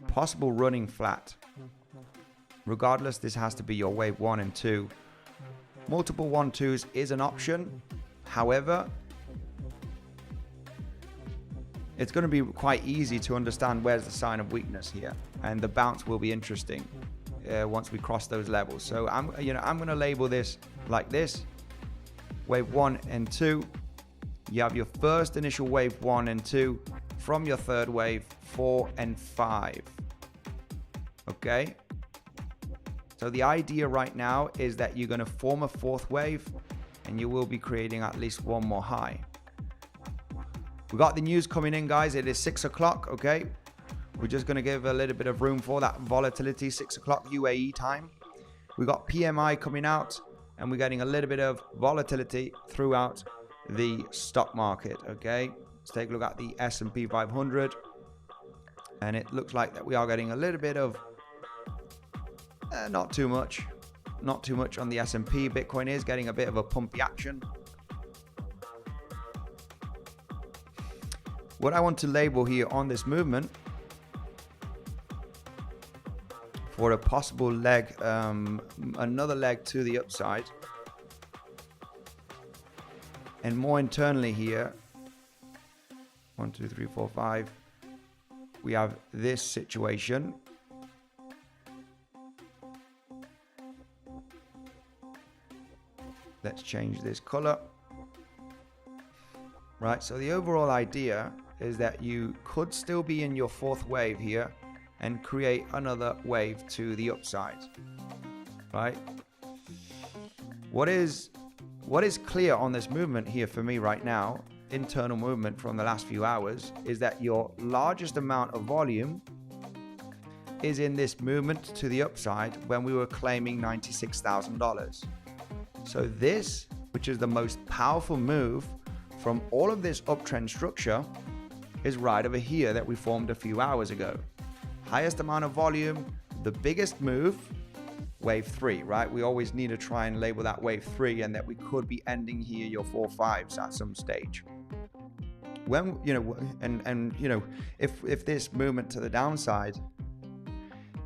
possible running flat. Regardless, this has to be your wave 1 and 2. Multiple 1 2s is an option. However, it's going to be quite easy to understand where's the sign of weakness here, and the bounce will be interesting once we cross those levels. So I'm going to label this like this: wave 1 and 2. You have your first initial wave 1 and 2. From your third wave, 4 and 5. Okay. So the idea right now is that you're going to form a fourth wave, and you will be creating at least one more high. We got the news coming in, guys. It is 6 o'clock. Okay. We're just going to give a little bit of room for that volatility. 6 o'clock UAE time. We got PMI coming out, and we're getting a little bit of volatility throughout the stock market. Okay. Let's take a look at the S&P 500, and it looks like that we are getting a little bit of not too much on the S&P. Bitcoin is getting a bit of a pumpy action. What I want to label here on this movement for a possible leg, another leg to the upside, and more internally here, 1 2 3 4 5, we have this situation. Let's change this color. Right, so the overall idea is that you could still be in your fourth wave here and create another wave to the upside. Right? What is clear on this movement here for me right now, internal movement from the last few hours, is that your largest amount of volume is in this movement to the upside when we were claiming $96,000. So this, which is the most powerful move from all of this uptrend structure, is right over here that we formed a few hours ago. Highest amount of volume, the biggest move, wave 3, right? We always need to try and label that wave 3, and that we could be ending here your 4 5s at some stage. When, if this movement to the downside,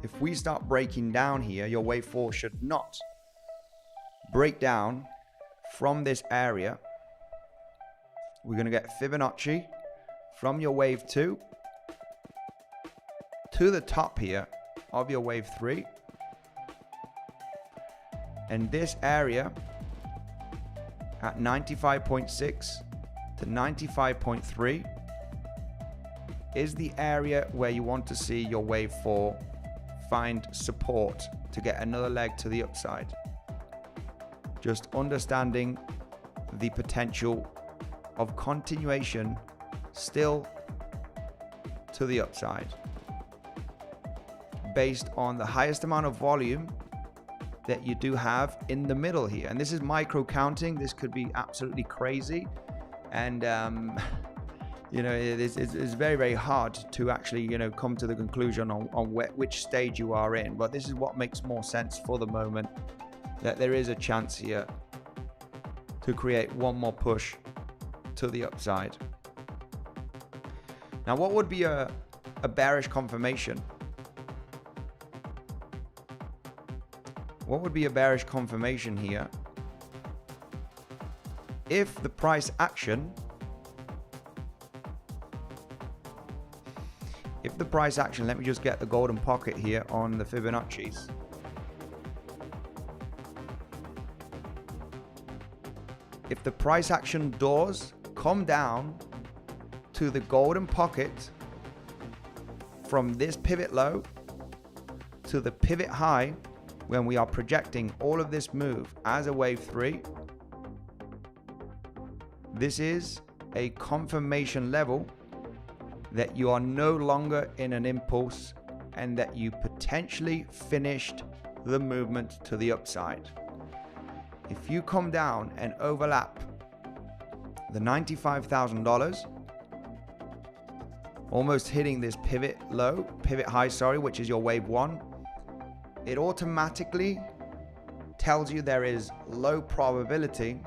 if we start breaking down here, your wave 4 should not break down from this area. We're going to get Fibonacci from your wave 2 to the top here of your wave 3. And this area at 95.6 to 95.3 is the area where you want to see your wave 4 find support to get another leg to the upside. Just understanding the potential of continuation still to the upside based on the highest amount of volume that you do have in the middle here. And this is micro counting. This could be absolutely crazy, and it's very, very hard to actually come to the conclusion on which stage you are in. But this is what makes more sense for the moment, that there is a chance here to create one more push to the upside. Now, what would be a bearish confirmation? What would be a bearish confirmation here? If the price action, let me just get the golden pocket here on the Fibonacci's. If the price action does come down to the golden pocket from this pivot low to the pivot high, when we are projecting all of this move as a wave 3, this is a confirmation level that you are no longer in an impulse and that you potentially finished the movement to the upside. If you come down and overlap the $95,000, almost hitting this pivot high, which is your wave 1, it automatically tells you there is low probability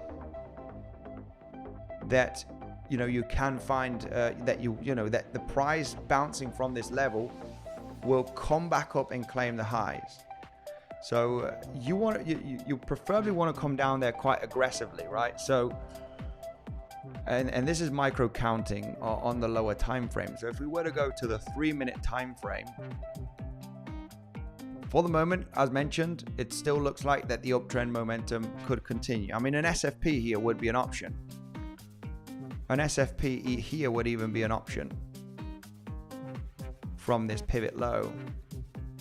that you can find that that the price bouncing from this level will come back up and claim the highs. So you preferably want to come down there quite aggressively, right? So and this is micro counting on the lower time frame. So if we were to go to the 3-minute time frame, for the moment, as mentioned, it still looks like that the uptrend momentum could continue. I mean, an SFP here would be an option. An SFP here would even be an option from this pivot low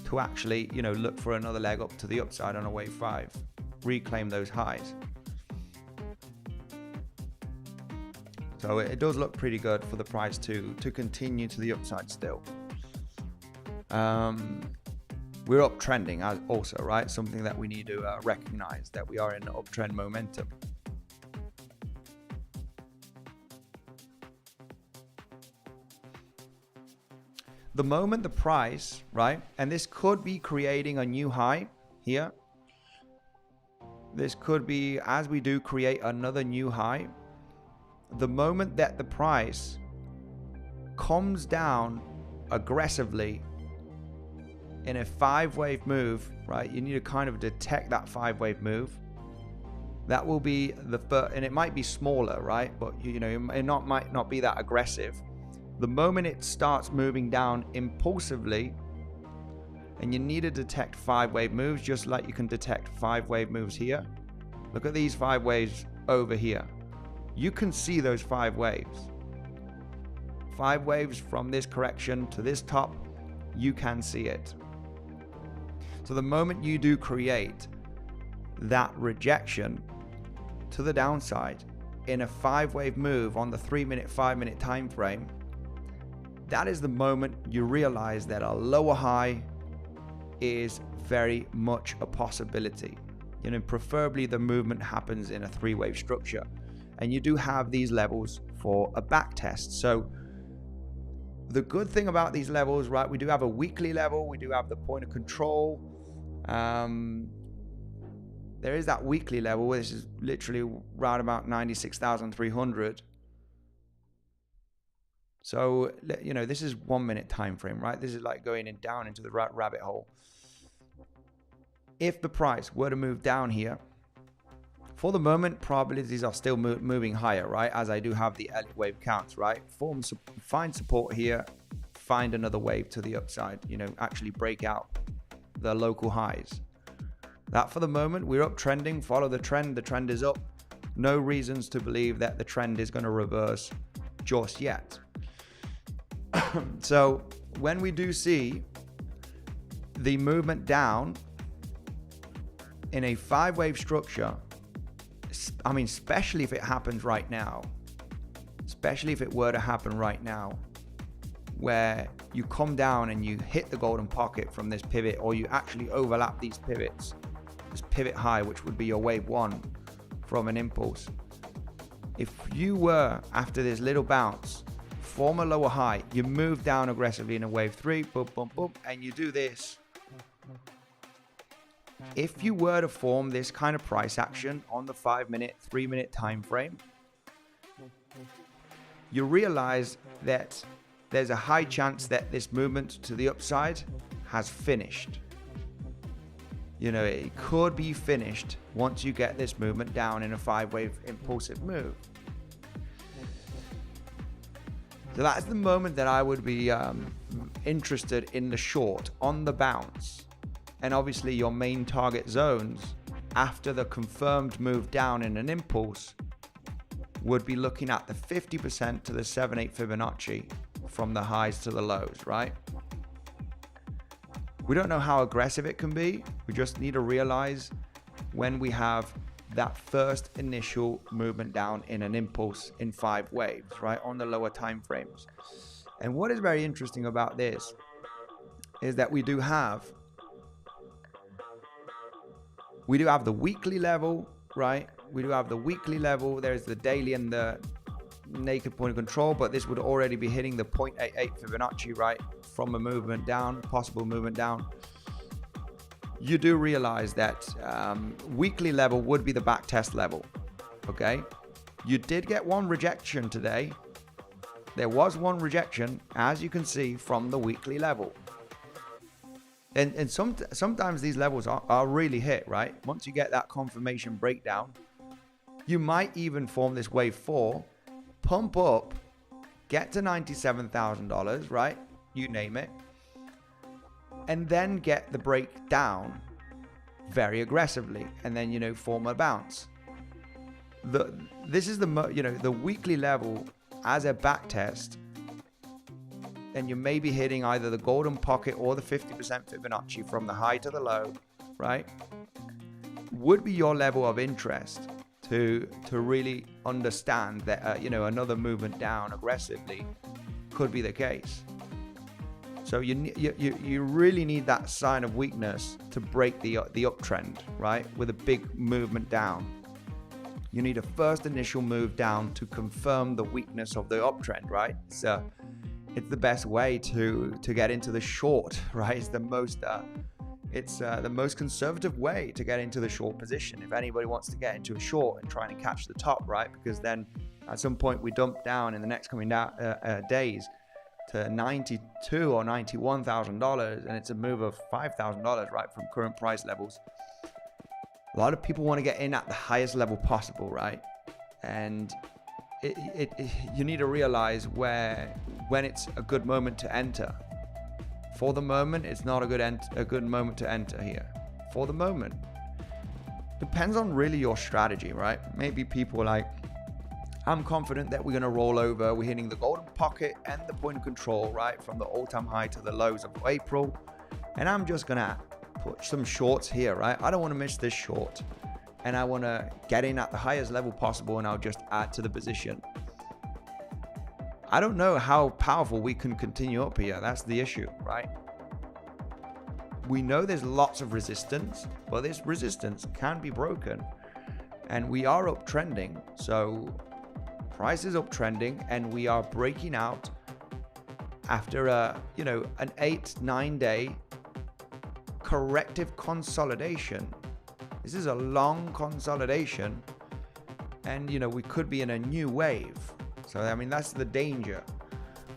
to actually, look for another leg up to the upside on a wave 5, reclaim those highs. So it does look pretty good for the price to continue to the upside still. We're uptrending also, right? Something that we need to recognize, that we are in uptrend momentum. The moment the price, right, and this could be creating a new high here. This could be, as we do create another new high, the moment that the price comes down aggressively in a 5-wave move, right, you need to kind of detect that 5-wave move. That will be the first, and it might be smaller, right, but it might not be that aggressive. The moment it starts moving down impulsively, and you need to detect 5-wave moves, just like you can detect 5-wave moves here. Look at these 5 waves over here. You can see those 5 waves. 5 waves from this correction to this top, you can see it. So the moment you do create that rejection to the downside in a 5-wave move on the 3-minute, 5-minute time frame, that is the moment you realize that a lower high is very much a possibility. Preferably the movement happens in a 3-wave structure, and you do have these levels for a back test. So the good thing about these levels, right, we do have a weekly level, we do have the point of control. There is that weekly level, which is literally right about 96,300. So, this is 1-minute time frame, right? This is like going down into the rabbit hole. If the price were to move down here, for the moment, probabilities are still moving higher, right? As I do have the Elliott wave counts, right? Find support here, find another wave to the upside, actually break out the local highs. That for the moment, we're uptrending, follow the trend is up. No reasons to believe that the trend is going to reverse just yet. So when we do see the movement down in a 5-wave structure, I mean, especially if it happens right now, especially if it were to happen right now, where you come down and you hit the golden pocket from this pivot, or you actually overlap these pivots, this pivot high, which would be your wave 1 from an impulse. If you were, after this little bounce, form a lower high, you move down aggressively in a wave 3, boom, boom, boom, and you do this. If you were to form this kind of price action on the 5-minute, 3-minute time frame, you realize that there's a high chance that this movement to the upside has finished. You know, it could be finished once you get this movement down in a 5-wave impulsive move. So that's the moment that I would be interested in the short on the bounce. And obviously your main target zones after the confirmed move down in an impulse would be looking at the 50% to the 7/8 Fibonacci from the highs to the lows, right? We don't know how aggressive it can be. We just need to realize when we have that first initial movement down in an impulse in 5 waves, right, on the lower time frames. And what is very interesting about this is that we do have the weekly level, right? We do have the weekly level. There's the daily and the naked point of control, but this would already be hitting the 0.88 Fibonacci, right, from a movement down, possible movement down. You do realize that weekly level would be the back test level, okay? You did get one rejection today. There was one rejection, as you can see, from the weekly level. And sometimes these levels are really hit, right? Once you get that confirmation breakdown, you might even form this wave 4, pump up, get to $97,000, right? You name it. And then get the breakdown very aggressively, and then, you know, form a bounce. This is the weekly level as a back test, and you may be hitting either the golden pocket or the 50% Fibonacci from the high to the low, right? Would be your level of interest to really understand that another movement down aggressively could be the case. So you really need that sign of weakness to break the uptrend, right? With a big movement down. You need a first initial move down to confirm the weakness of the uptrend, right? So it's the best way to get into the short, right? It's the most conservative way to get into the short position. If anybody wants to get into a short and trying to catch the top, right? Because then at some point we dump down in the next coming days to $92,000 or $91,000, and it's a move of $5,000, right, from current price levels. A lot of people want to get in at the highest level possible, right? And you need to realize when it's a good moment to enter. For the moment, it's not a good moment to enter here. For the moment, depends on really your strategy, right? Maybe people are like, I'm confident that we're going to roll over. We're hitting the golden pocket and the point of control, right, from the all-time high to the lows of April. And I'm just going to put some shorts here, right? I don't want to miss this short. And I want to get in at the highest level possible, and I'll just add to the position. I don't know how powerful we can continue up here. That's the issue, right? We know there's lots of resistance, but this resistance can be broken. And we are uptrending. So price is uptrending, and we are breaking out after an 8-9 day corrective consolidation. This is a long consolidation, and we could be in a new wave. So I mean, that's the danger.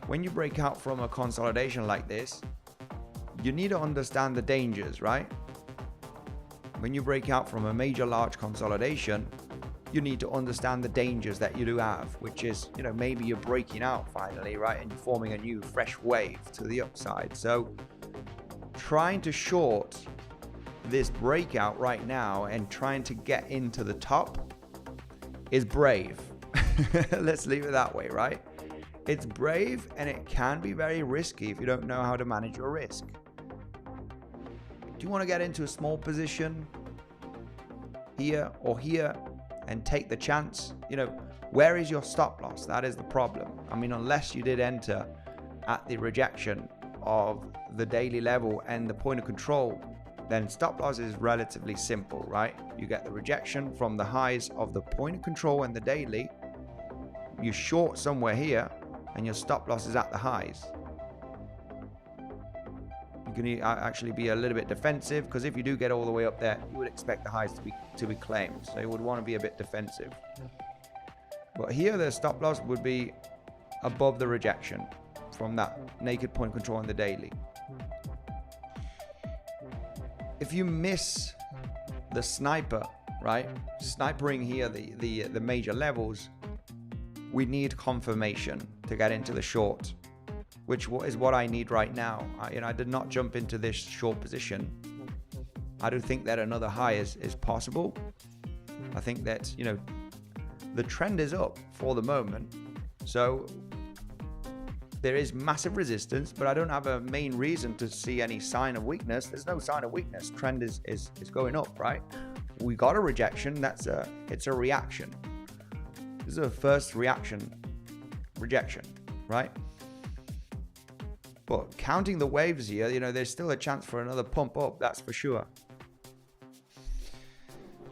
When you break out from a consolidation like this, you need to understand the dangers, right? When you break out from a major large consolidation, you need to understand the dangers that you do have, which is, maybe you're breaking out finally, right? And you're forming a new fresh wave to the upside. So trying to short this breakout right now and trying to get into the top is brave. Let's leave it that way, right? It's brave, and it can be very risky if you don't know how to manage your risk. Do you want to get into a small position here or here and take the chance? Where is your stop loss? That is the problem. I mean, unless you did enter at the rejection of the daily level and the point of control, then stop loss is relatively simple, right? You get the rejection from the highs of the point of control and the daily. You short somewhere here, and your stop loss is at the highs. You can actually be a little bit defensive, because if you do get all the way up there, you would expect the highs to be claimed. So you would want to be a bit defensive. But here the stop loss would be above the rejection from that naked point control on the daily. If you miss the sniper, right? Snipering here, the major levels, we need confirmation to get into the short, which is what I need right now. I did not jump into this short position. I don't think that another high is possible. I think that, the trend is up for the moment. So there is massive resistance, but I don't have a main reason to see any sign of weakness. There's no sign of weakness. Trend is going up, right? We got a rejection. It's a reaction. This is a first rejection, right? But counting the waves here, there's still a chance for another pump up, that's for sure.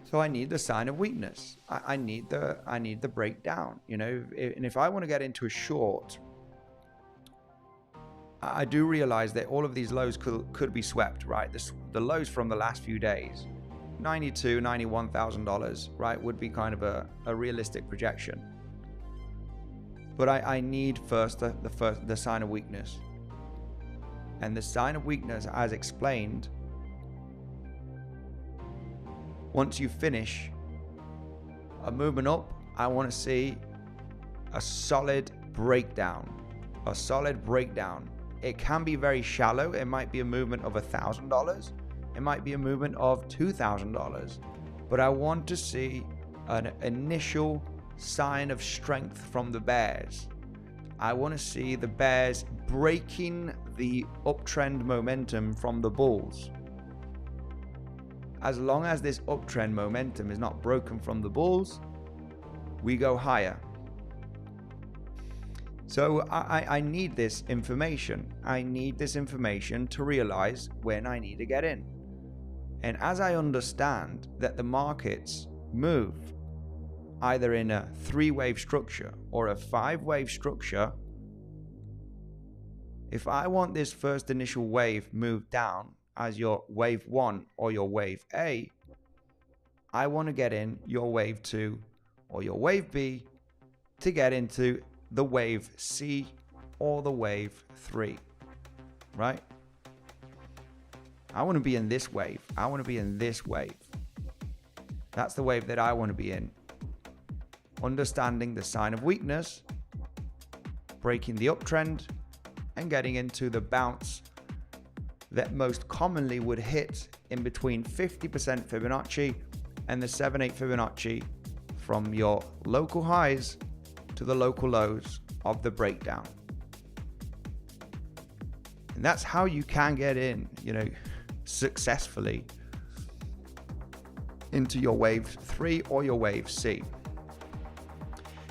So I need the sign of weakness. I need the breakdown, and if I want to get into a short, I do realize that all of these lows could be swept, right? The lows from the last few days, $92,000, $91,000, right, would be kind of a realistic projection. But I need first the sign of weakness. And the sign of weakness, as explained, once you finish a movement up, I want to see a solid breakdown. It can be very shallow. It might be a movement of $1,000. It might be a movement of $2,000. But I want to see an initial sign of strength from the bears. I want to see the bears breaking the uptrend momentum from the bulls. As long as this uptrend momentum is not broken from the bulls, we go higher. So I need this information. I need this information to realize when I need to get in. And as I understand that the markets move either in a 3-wave structure or a 5-wave structure, if I want this first initial wave moved down as your wave 1 or your wave A, I want to get in your wave 2 or your wave B to get into the wave C or the wave 3, right? I want to be in this wave. That's the wave that I want to be in. Understanding the sign of weakness, breaking the uptrend, and getting into the bounce that most commonly would hit in between 50% Fibonacci and the 7/8 Fibonacci from your local highs to the local lows of the breakdown. And that's how you can get in, successfully into your wave 3 or your wave C.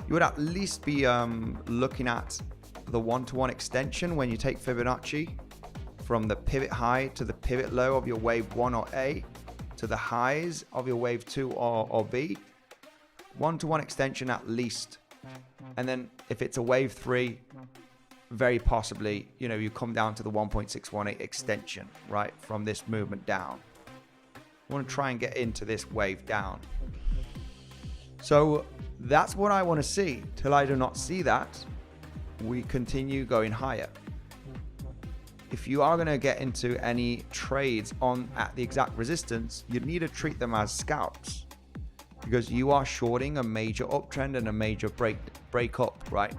You would at least be looking at the 1-to-1 extension when you take Fibonacci from the pivot high to the pivot low of your wave 1 or A to the highs of your wave 2 or B. 1-to-1 extension at least. And then if it's a wave 3, very possibly, you come down to the 1.618 extension, right, from this movement down. You want to try and get into this wave down. So that's what I want to see. Till I do not see that, we continue going higher. If you are going to get into any trades at the exact resistance, you need to treat them as scalps, because you are shorting a major uptrend and a major break up, right?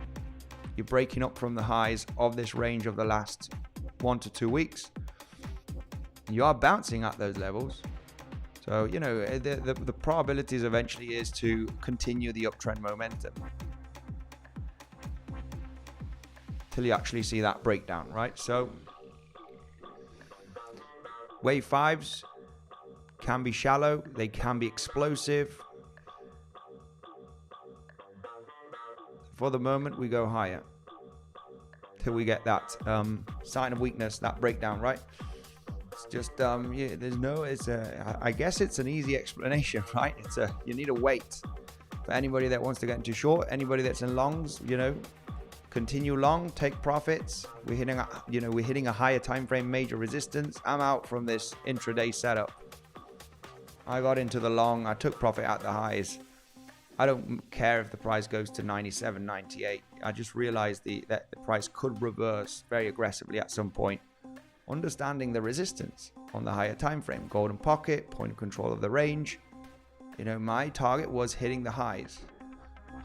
You're breaking up from the highs of this range of the last 1 to 2 weeks. You are bouncing at those levels. So, the probabilities eventually is to continue the uptrend momentum till you actually see that breakdown, right? So wave 5s can be shallow, they can be explosive. For the moment, we go higher till we get that sign of weakness, that breakdown, right? It's just I guess it's an easy explanation, right? You need to wait. For anybody that wants to get into short, anybody that's in longs, continue long, take profits. We're hitting a higher time frame major resistance. I'm out from this intraday setup. I got into the long, I took profit at the highs, I don't care if the price goes to 97, 98. I just realized that the price could reverse very aggressively at some point. Understanding the resistance on the higher time frame, golden pocket, point of control of the range. You know, my target was hitting the highs.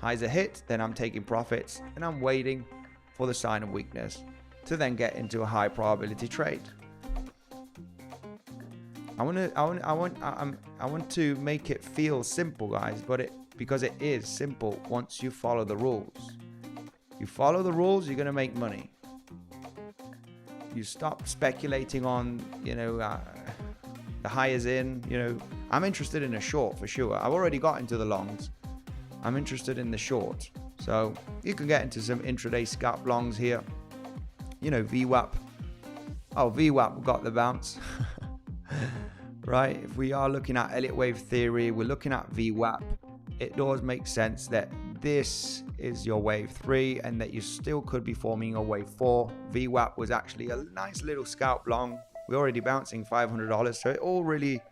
Highs are hit, then I'm taking profits, and I'm waiting for the sign of weakness to then get into a high probability trade. I want to make it feel simple, guys, because it is simple once you follow the rules. You follow the rules, you're going to make money. You stop speculating on, you know, the high is in, you know. I'm interested in a short for sure. I've already got into the longs. I'm interested in the short. So you can get into some intraday scalp longs here. You know, VWAP. Oh, VWAP got the bounce. Right? If we are looking at Elliott wave theory, we're looking at VWAP. It does make sense that this is your wave 3 and that you still could be forming a wave 4. VWAP was actually a nice little scalp long. We're already bouncing $500. So it all really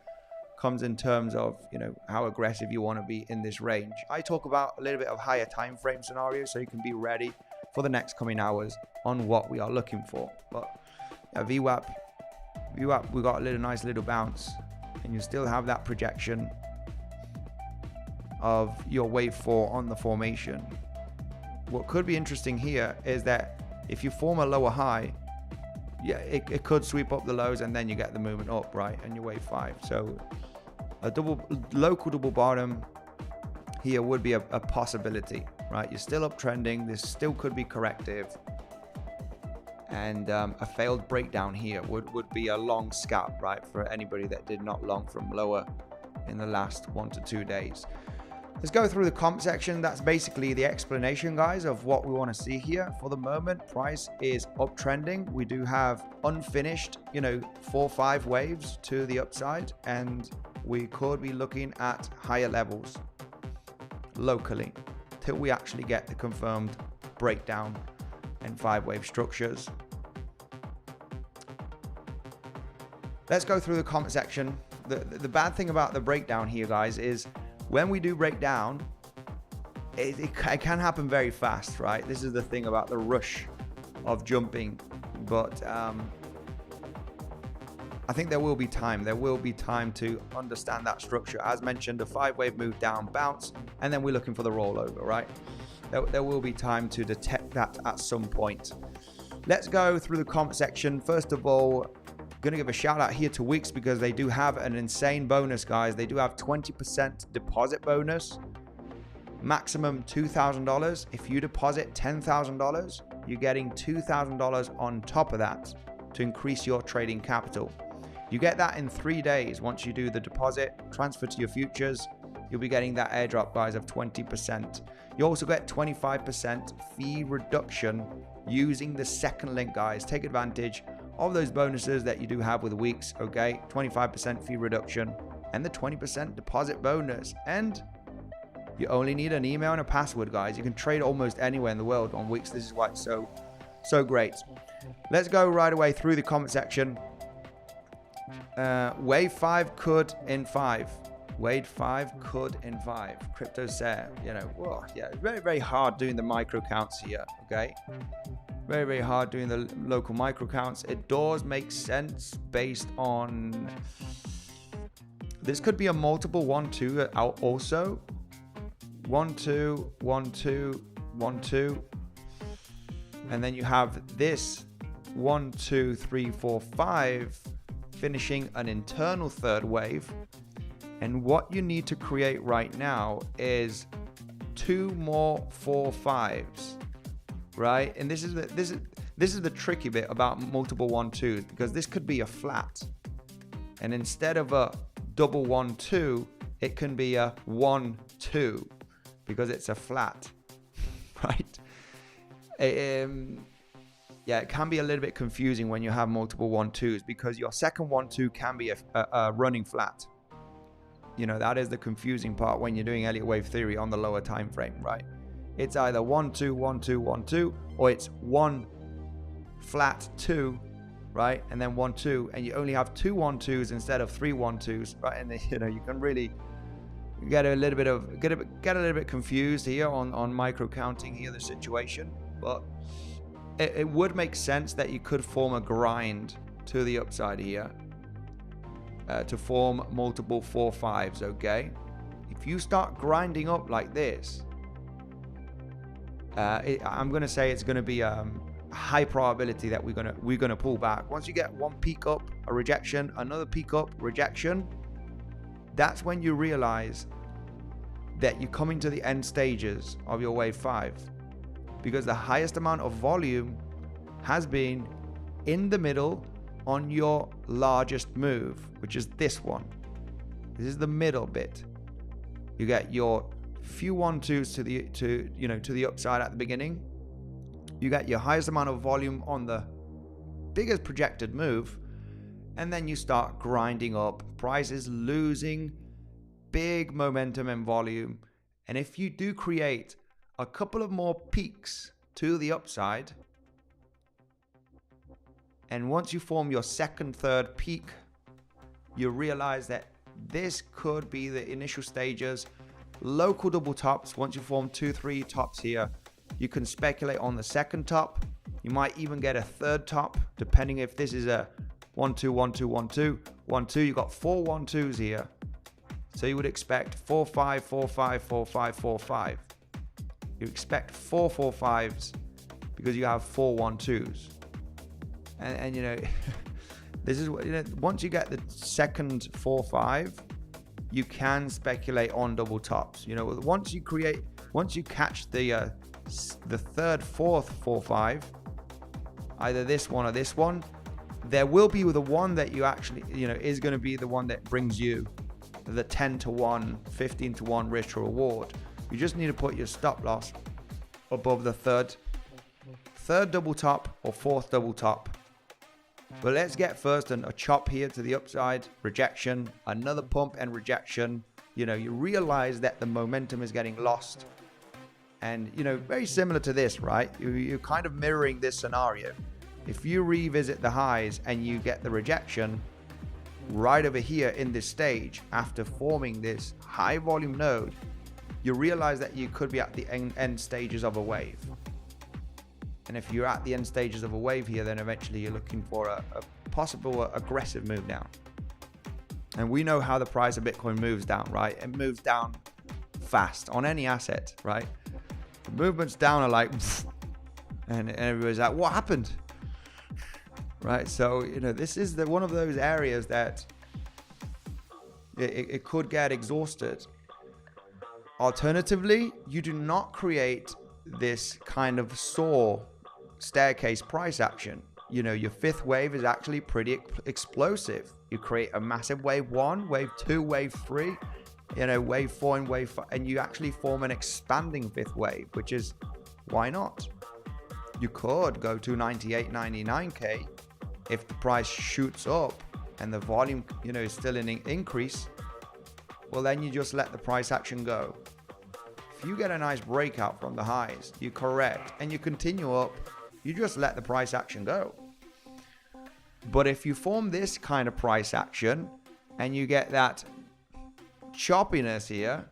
comes in terms of, you know, how aggressive you want to be in this range. I talk about a little bit of higher time frame scenarios so you can be ready for the next coming hours on what we are looking for. But yeah, VWAP, we got a nice little bounce, and you still have that projection of your wave 4 on the formation. What could be interesting here is that if you form a lower high, yeah, it could sweep up the lows and then you get the movement up, right? And your wave 5. So a local double bottom here would be a possibility, right? You're still uptrending. This still could be corrective. And a failed breakdown here would be a long scalp, right? For anybody that did not long from lower in the last 1 to 2 days. Let's go through the comp section. That's basically the explanation, guys, of what we want to see here. For the moment, price is uptrending. We do have unfinished, you know, 4 or 5 waves to the upside, and we could be looking at higher levels locally till we actually get the confirmed breakdown and 5-wave structures. Let's go through the comment section. The bad thing about the breakdown here, guys, is when we do break down, it can happen very fast, right? This is the thing about the rush of jumping. But I think there will be time. There will be time to understand that structure. As mentioned, a 5-wave move down, bounce, and then we're looking for the rollover, right? There will be time to detect that at some point. Let's go through the comment section. First of all, going to give a shout out here to Weeks because they do have an insane bonus, guys. They do have 20% deposit bonus, maximum $2,000. If you deposit $10,000, you're getting $2,000 on top of that to increase your trading capital. You get that in 3 days. Once you do the deposit, transfer to your futures, you'll be getting that airdrop, guys, of 20%. You also get 25% fee reduction using the second link, guys. Take advantage of those bonuses that you do have with Weeks, okay? 25% fee reduction and the 20% deposit bonus. And you only need an email and a password, guys. You can trade almost anywhere in the world on Weeks. This is why it's so great. Let's go right away through the comment section. Wave 5 could in 5. Wave 5 could in 5. 𝗬𝗫, you know, whoa, yeah, very, very hard doing the micro counts here, okay? Very, very hard doing the local micro counts. It does make sense based on, this could be a multiple 1, 2 also. 1, 2, 1, 2, 1, 2. And then you have this 1, 2, 3, 4, 5 finishing an internal third wave. And what you need to create right now is 2 more 4, 5s, right? And this is the tricky bit about multiple 1, 2s, because this could be a flat, and instead of a double 1, 2, it can be a 1, 2 because it's a flat, right? Yeah, it can be a little bit confusing when you have multiple 1, 2s because your second 1, 2 can be a running flat. You know, that is the confusing part when you're doing Elliott wave theory on the lower time frame, right? It's either 1, 2, 1, 2, 1, 2, or it's 1 flat 2, right? And then 1, 2, and you only have 2 1, 2s instead of 3 1, 2s, right? And then, you know, you can really get a little bit confused here on micro counting here, the situation, but it would make sense that you could form a grind to the upside here to form multiple 4-5s. Okay, if you start grinding up like this, I'm gonna say it's gonna be high probability that we're gonna pull back. Once you get one peak up, a rejection, another peak up, rejection, that's when you realize that you're coming to the end stages of your wave 5, because the highest amount of volume has been in the middle on your largest move, which is this one. This is the middle bit. You get your few 1-2s to the upside at the beginning. You get your highest amount of volume on the biggest projected move, and then you start grinding up. Price is losing big momentum and volume, and if you do create a couple of more peaks to the upside, and once you form your second, third peak, you realize that this could be the initial stages. Local double tops. Once you form 2-3 tops here, you can speculate on the second top. You might even get a third top, depending if this is a 1-2, 1-2, 1-2, 1-2. You got 4 1-2s here, so you would expect 4-5, 4-5, 4-5, 4-5. You expect 4 4-5s because you have 4 1-2s, and you know this is what, you know, once you get the second 4-5, you can speculate on double tops. You know, once you catch the third, fourth 4-5, either this one or this one, there will be the one that you actually, you know, is going to be the one that brings you the 10-1, 15-1 risk to reward. You just need to put your stop loss above the third double top or fourth double top. But let's get first a chop here to the upside, rejection, another pump and rejection. You know, you realize that the momentum is getting lost. And, you know, very similar to this, right? You're kind of mirroring this scenario. If you revisit the highs and you get the rejection right over here in this stage, after forming this high volume node, you realize that you could be at the end stages of a wave. And if you're at the end stages of a wave here, then eventually you're looking for a possible aggressive move down. And we know how the price of Bitcoin moves down, right? It moves down fast on any asset, right? The movements down are like, and everybody's like, what happened? Right? So, you know, this is one of those areas that it could get exhausted. Alternatively, you do not create this kind of saw staircase price action. You know, your fifth wave is actually pretty explosive. You create a massive wave 1, wave 2, wave 3, you know, wave 4 and wave 5, and you actually form an expanding fifth wave, which is, why not? You could go to 98, 99K if the price shoots up and the volume, you know, is still in increase. Well, then you just let the price action go. If you get a nice breakout from the highs, you correct and you continue up, you just let the price action go. But if you form this kind of price action and you get that choppiness here,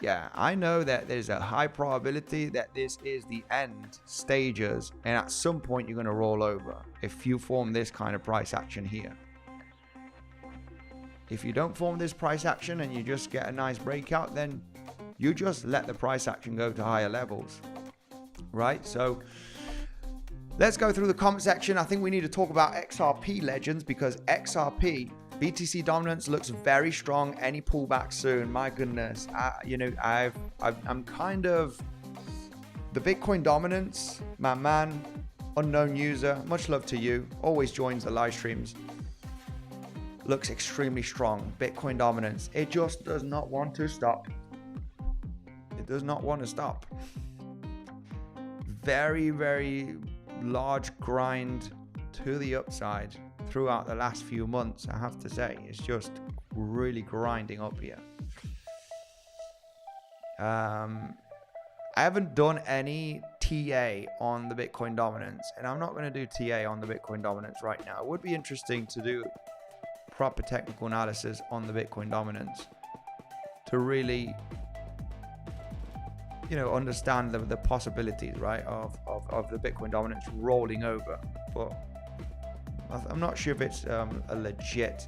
yeah, I know that there's a high probability that this is the end stages, and at some point you're going to roll over if you form this kind of price action here. If you don't form this price action and you just get a nice breakout, then you just let the price action go to higher levels, right? So let's go through the comment section. I think we need to talk about XRP legends, because XRP BTC dominance looks very strong. Any pullback soon? My goodness, you know, I'm kind of the Bitcoin dominance. My man, unknown user, much love to you. Always joins the live streams. Looks extremely strong. Bitcoin dominance. It just does not want to stop. It does not want to stop. Very, very large grind to the upside throughout the last few months, I have to say. It's just really grinding up here. I haven't done any TA on the Bitcoin dominance, and I'm not going to do TA on the Bitcoin dominance right now. It would be interesting to do proper technical analysis on the Bitcoin dominance. to really, you know, understand the possibilities, right, of the Bitcoin dominance rolling over. But I'm not sure if it's a legit,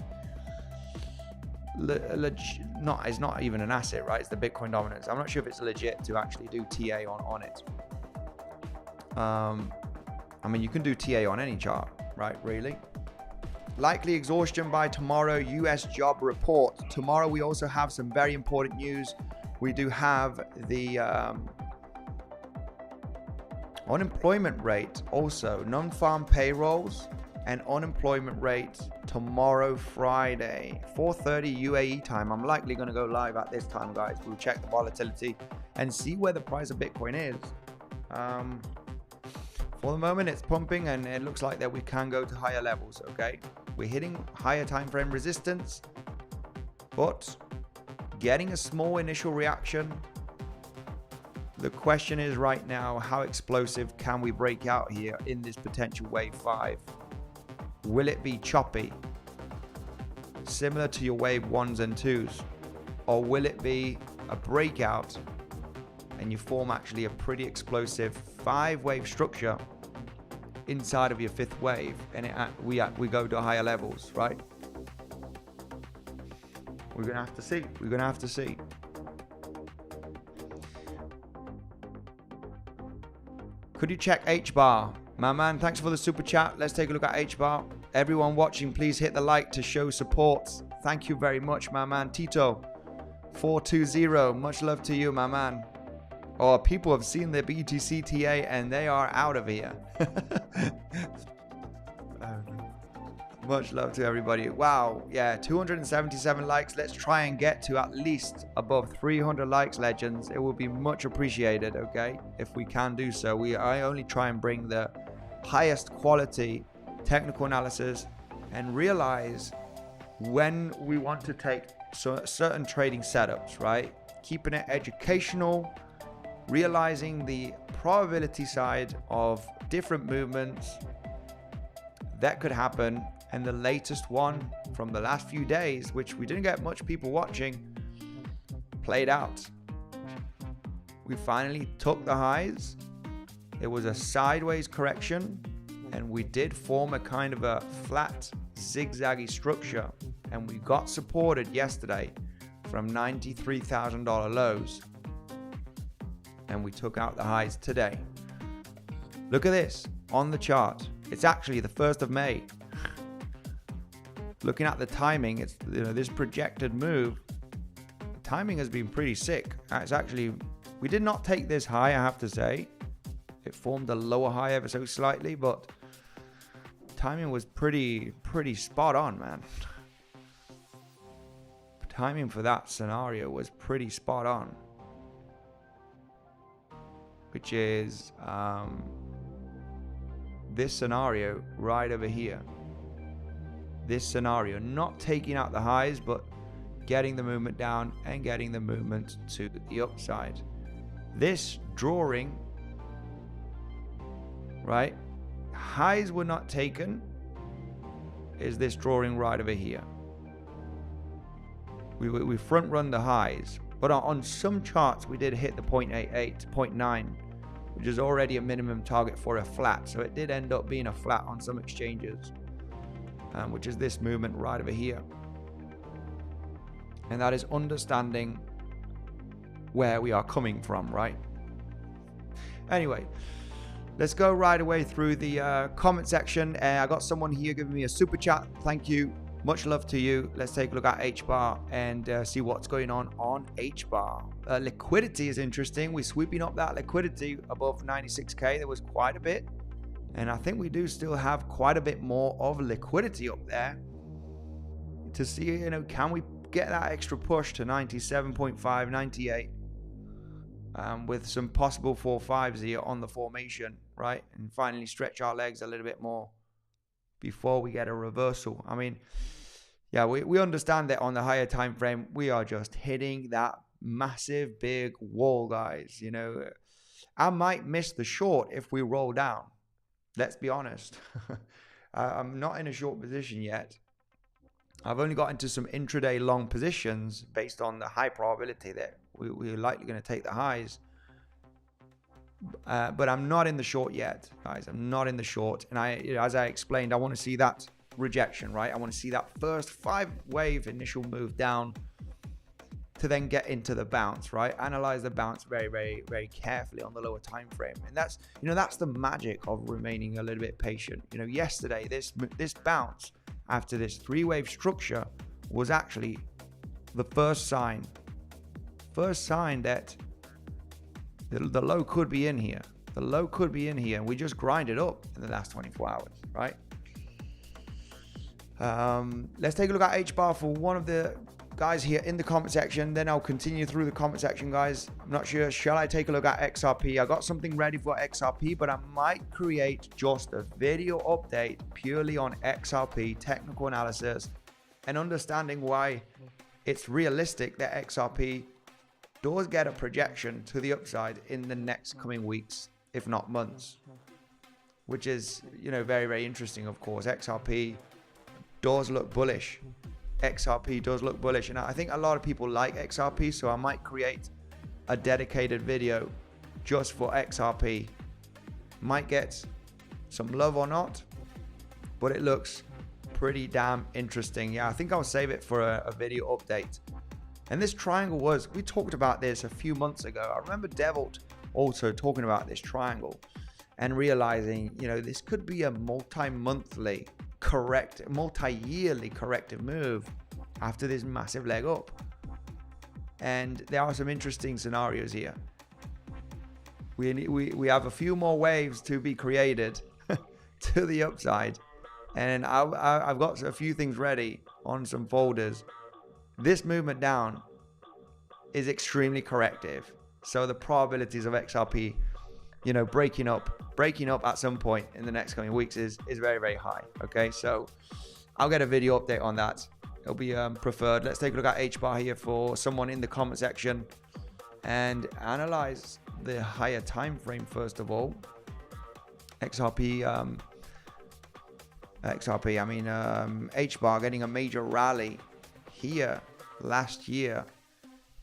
it's not even an asset, right? It's the Bitcoin dominance. I'm not sure if it's legit to actually do TA on it. I mean, you can do TA on any chart, right? Really. Likely exhaustion by tomorrow. US job report. Tomorrow we also have some very important news. We do have the unemployment rate, also non-farm payrolls and unemployment rate tomorrow, Friday, 4:30 UAE time. I'm likely going to go live at this time, guys. We'll check the volatility and see where the price of Bitcoin is. For the moment, it's pumping, and it looks like that we can go to higher levels. Okay, we're hitting higher time frame resistance, but getting a small initial reaction. The question is right now, how explosive can we break out here in this potential wave 5? Will it be choppy, similar to your wave 1s and 2s, or will it be a breakout and you form actually a pretty explosive 5-wave structure inside of your 5th wave, and we go to higher levels, right? We're gonna have to see. We're gonna have to see. Could you check 𝗬𝗆𝗍? My man, thanks for the super chat. Let's take a look at 𝗬𝗆𝗍. Everyone watching, please hit the like to show support. Thank you very much, my man. Tito 420, much love to you, my man. Oh, people have seen the BTC TA and they are out of here. Much love to everybody. Wow, yeah, 277 likes. Let's try and get to at least above 300 likes, legends. It will be much appreciated, okay, if we can do so. I only try and bring the highest quality technical analysis and realize when we want to take certain trading setups, right? Keeping it educational, realizing the probability side of different movements that could happen. And the latest one from the last few days, which we didn't get much people watching, played out. We finally took the highs. It was a sideways correction, and we did form a kind of a flat zigzaggy structure, and we got supported yesterday from $93,000 lows, and we took out the highs today. Look at this on the chart. It's actually the 1st of May. Looking at the timing, it's, you know, this projected move, the timing has been pretty sick. It's actually, we did not take this high, I have to say. It formed a lower high ever so slightly, but timing was pretty spot on, man. Timing for that scenario was pretty spot on, which is this scenario right over here. This scenario, not taking out the highs, but getting the movement down and getting the movement to the upside. This drawing, right? Highs were not taken. Is this drawing right over here? We front run the highs, but on some charts we did hit the 0.88, 0.9, which is already a minimum target for a flat. So it did end up being a flat on some exchanges. Which is this movement right over here. And that is understanding where we are coming from, right? Anyway, let's go right away through the comment section. I got someone here giving me a super chat. Thank you. Much love to you. Let's take a look at 𝗬𝗆𝗍 and see what's going on 𝗬𝗆𝗍. Liquidity is interesting. We're sweeping up that liquidity above 96K. There was quite a bit. And I think we do still have quite a bit more of liquidity up there to see, you know, can we get that extra push to 97.5, 98 with some possible 4.5s here on the formation, right? And finally stretch our legs a little bit more before we get a reversal. I mean, yeah, we understand that on the higher time frame, we are just hitting that massive big wall, guys. You know, I might miss the short if we roll down. Let's be honest. I'm not in a short position yet. I've only got into some intraday long positions based on the high probability that we're likely going to take the highs. But I'm not in the short yet, guys. I'm not in the short. And as I explained, I want to see that rejection, right? I want to see that first 5-wave initial move down to then get into the bounce, right? Analyze the bounce very, very, very carefully on the lower time frame. And that's, that's the magic of remaining a little bit patient. Yesterday, this bounce after this 3-wave structure was actually the first sign that the low could be in here. The low could be in here, and we just grinded up in the last 24 hours, right? Let's take a look at 𝗬𝗆 for one of the guys here in the comment section. Then I'll continue through the comment section, guys. I'm not sure. Shall I take a look at XRP? I got something ready for XRP, but I might create just a video update purely on XRP technical analysis and understanding why it's realistic that XRP does get a projection to the upside in the next coming weeks, if not months, which is, very, very interesting. Of course, XRP does look bullish. XRP does look bullish, and I think a lot of people like XRP, so I might create a dedicated video just for XRP. Might get some love or not, but it looks pretty damn interesting. Yeah, I think I'll save it for a video update. And this triangle we talked about this a few months ago. I remember 𝗬𝗍𝘆 also talking about this triangle and realizing, this could be a multi-yearly corrective move after this massive leg up. And there are some interesting scenarios here. We have a few more waves to be created to the upside. And I've got a few things ready on some folders. This movement down is extremely corrective. So the probabilities of XRP, breaking up at some point in the next coming weeks is very, very high. Okay, so I'll get a video update on that. It'll be preferred. Let's take a look at 𝗬𝗆 here for someone in the comment section and analyze the higher time frame first of all. 𝗬𝗆 getting a major rally here last year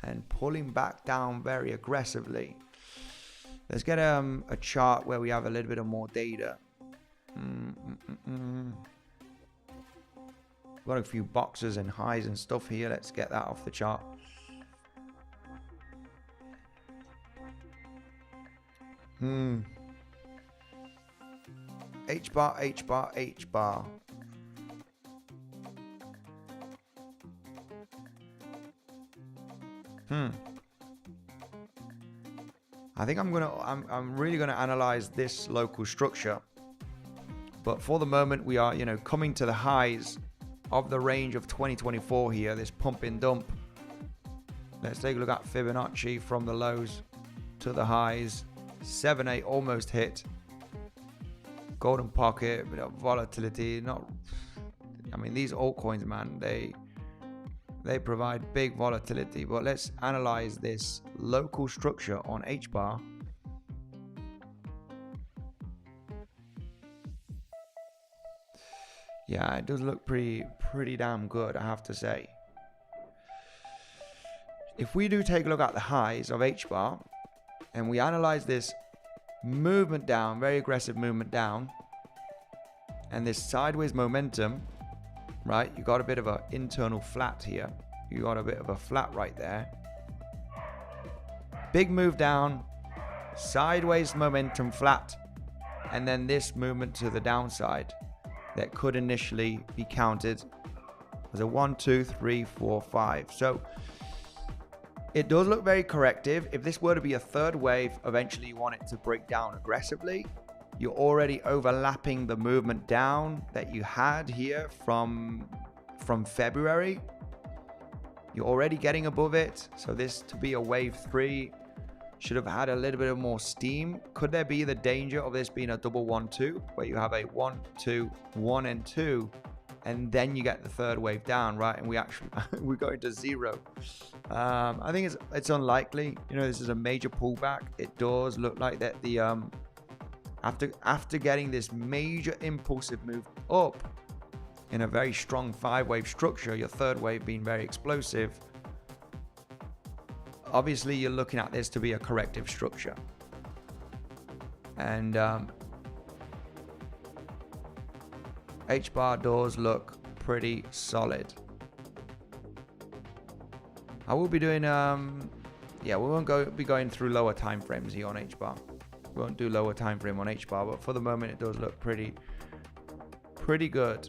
and pulling back down very aggressively. Let's get a chart where we have a little bit of more data. Got a few boxes and highs and stuff here. Let's get that off the chart. 𝗬𝗆. I think I'm really gonna analyze this local structure, but for the moment we are coming to the highs of the range of 2024 here, this pump and dump. Let's take a look at Fibonacci from the lows to the highs. 7.8 almost hit. Golden pocket, bit of volatility. These altcoins, man, they provide big volatility. But let's analyze this local structure on 𝗬𝗆. Yeah, it does look pretty damn good, I have to say. If we do take a look at the highs of 𝗬𝗆 and we analyze this movement down, very aggressive movement down, and this sideways momentum, right? You got a bit of an internal flat here. You got a bit of a flat right there. Big move down, sideways momentum flat, and then this movement to the downside that could initially be counted as a 1, 2, 3, 4, 5. So it does look very corrective. If this were to be a third wave, eventually you want it to break down aggressively. You're already overlapping the movement down that you had here from February. You're already getting above it. So this to be a wave 3 should have had a little bit of more steam. Could there be the danger of this being a double 1, 2, where you have a 1, 2, 1 and 2, and then you get the third wave down, right? And we're going to 0. I think it's unlikely. This is a major pullback. It does look like that the after getting this major impulsive move up, in a very strong 5-wave structure, your third wave being very explosive, obviously you're looking at this to be a corrective structure. And H-bar doors look pretty solid. I will be doing yeah, we won't be going through lower time frames here on H-bar. We won't do lower time frame on H-bar, but for the moment it does look pretty good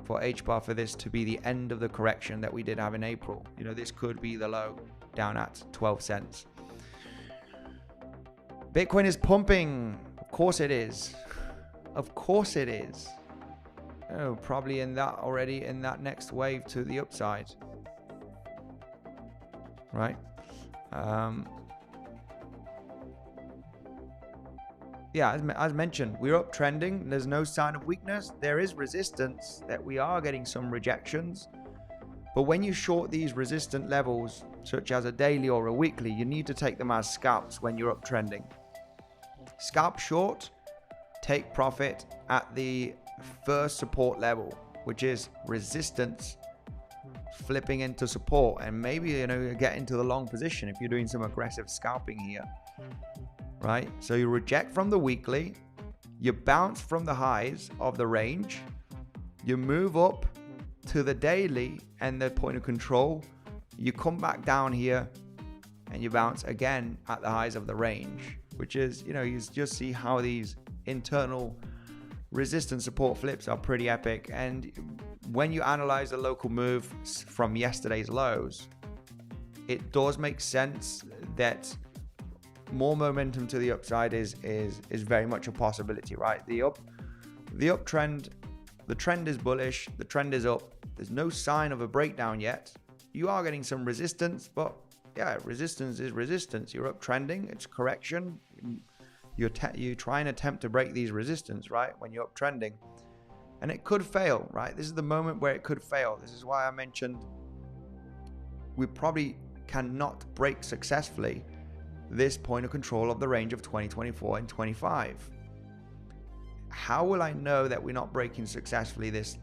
for H-bar, for this to be the end of the correction that we did have in April. You know, this could be the low down at 12 cents. Bitcoin is pumping. Of course it is. Of course it is. Oh, probably in that next wave to the upside. Right? Yeah, as mentioned, we're uptrending. There's no sign of weakness. There is resistance that we are getting some rejections. But when you short these resistant levels, such as a daily or a weekly, you need to take them as scalps when you're uptrending. Scalp short, take profit at the first support level, which is resistance flipping into support, and maybe, you know, get into the long position if you're doing some aggressive scalping here. Right? So you reject from the weekly, you bounce from the highs of the range, you move up to the daily and the point of control, you come back down here and you bounce again at the highs of the range, which is, you know, you just see how these internal resistance support flips are pretty epic. And when you analyze the local move from yesterday's lows, it does make sense that more momentum to the upside is very much a possibility, right? The uptrend, the trend is bullish, the trend is up. There's no sign of a breakdown yet. You are getting some resistance, but yeah, resistance is resistance. You're uptrending, it's correction. You try and attempt to break these resistance, right? When you're uptrending, and it could fail, right? This is the moment where it could fail. This is why I mentioned we probably cannot break successfully this point of control of the range of 2024 and 25. How will I know that we're not breaking successfully this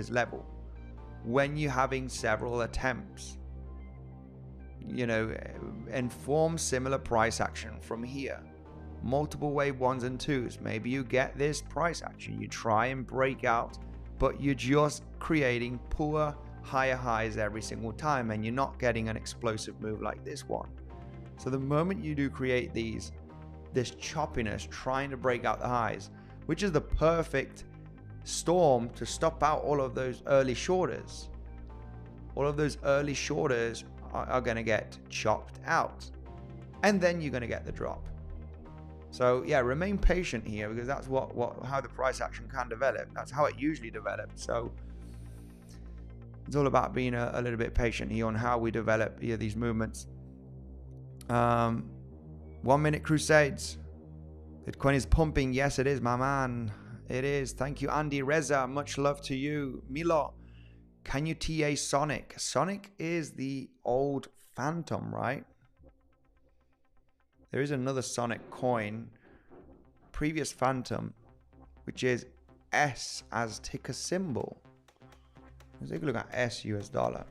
level? When you're having several attempts, you know, and form similar price action from here. Multiple wave 1s and 2s. Maybe you get this price action, you try and break out, but you're just creating poor higher highs every single time, and you're not getting an explosive move like this one. So the moment you do create this choppiness, trying to break out the highs, which is the perfect storm to stop out all of those early shorters. All of those early shorters are going to get chopped out, and then you're going to get the drop. So yeah, remain patient here, because that's how the price action can develop. That's how it usually develops. So it's all about being a little bit patient here on how we develop these movements. 1 minute crusades. Bitcoin is pumping. Yes, it is, my man. It is. Thank you, Andy Reza. Much love to you. Milo, can you TA Sonic? Sonic is the old Phantom, right? There is another Sonic coin, previous Phantom, which is S as ticker symbol. Let's take a look at S US dollar.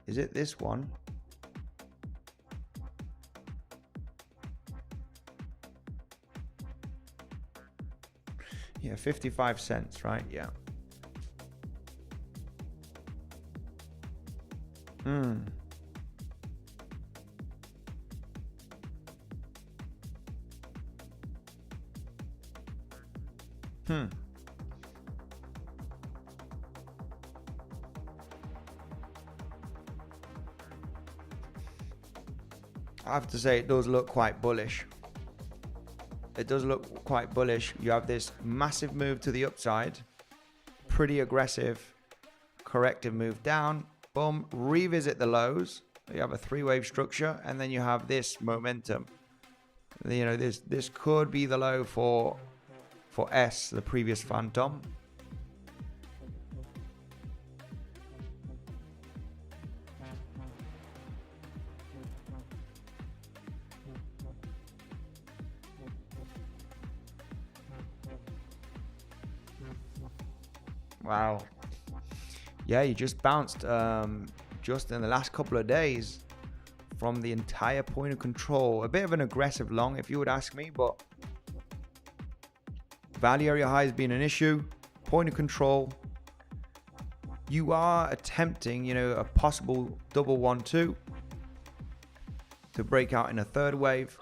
Is it this one? Yeah, 55 cents, right? Yeah. I have to say, it does look quite bullish. It does look quite bullish. You have this massive move to the upside, pretty aggressive corrective move down, boom, revisit the lows. You have a 3-wave structure, and then you have this momentum. You know, this could be the low for S, the previous Phantom. Wow. Yeah, you just bounced just in the last couple of days from the entire point of control. A bit of an aggressive long, if you would ask me, but value area high has been an issue. Point of control. You are attempting, you know, a possible double 1-2 to break out in a third wave.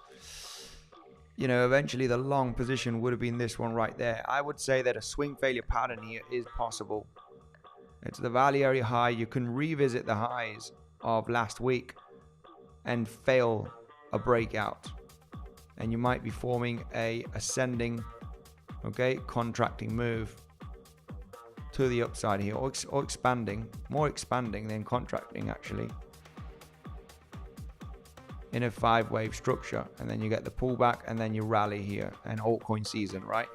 You know, eventually the long position would have been this one right there. I would say that a swing failure pattern here is possible. It's the value area high. You can revisit the highs of last week and fail a breakout. And you might be forming a ascending, okay, contracting move to the upside here, or expanding, more expanding than contracting actually, in a 5-wave structure. And then you get the pullback and then you rally here, and altcoin season, right?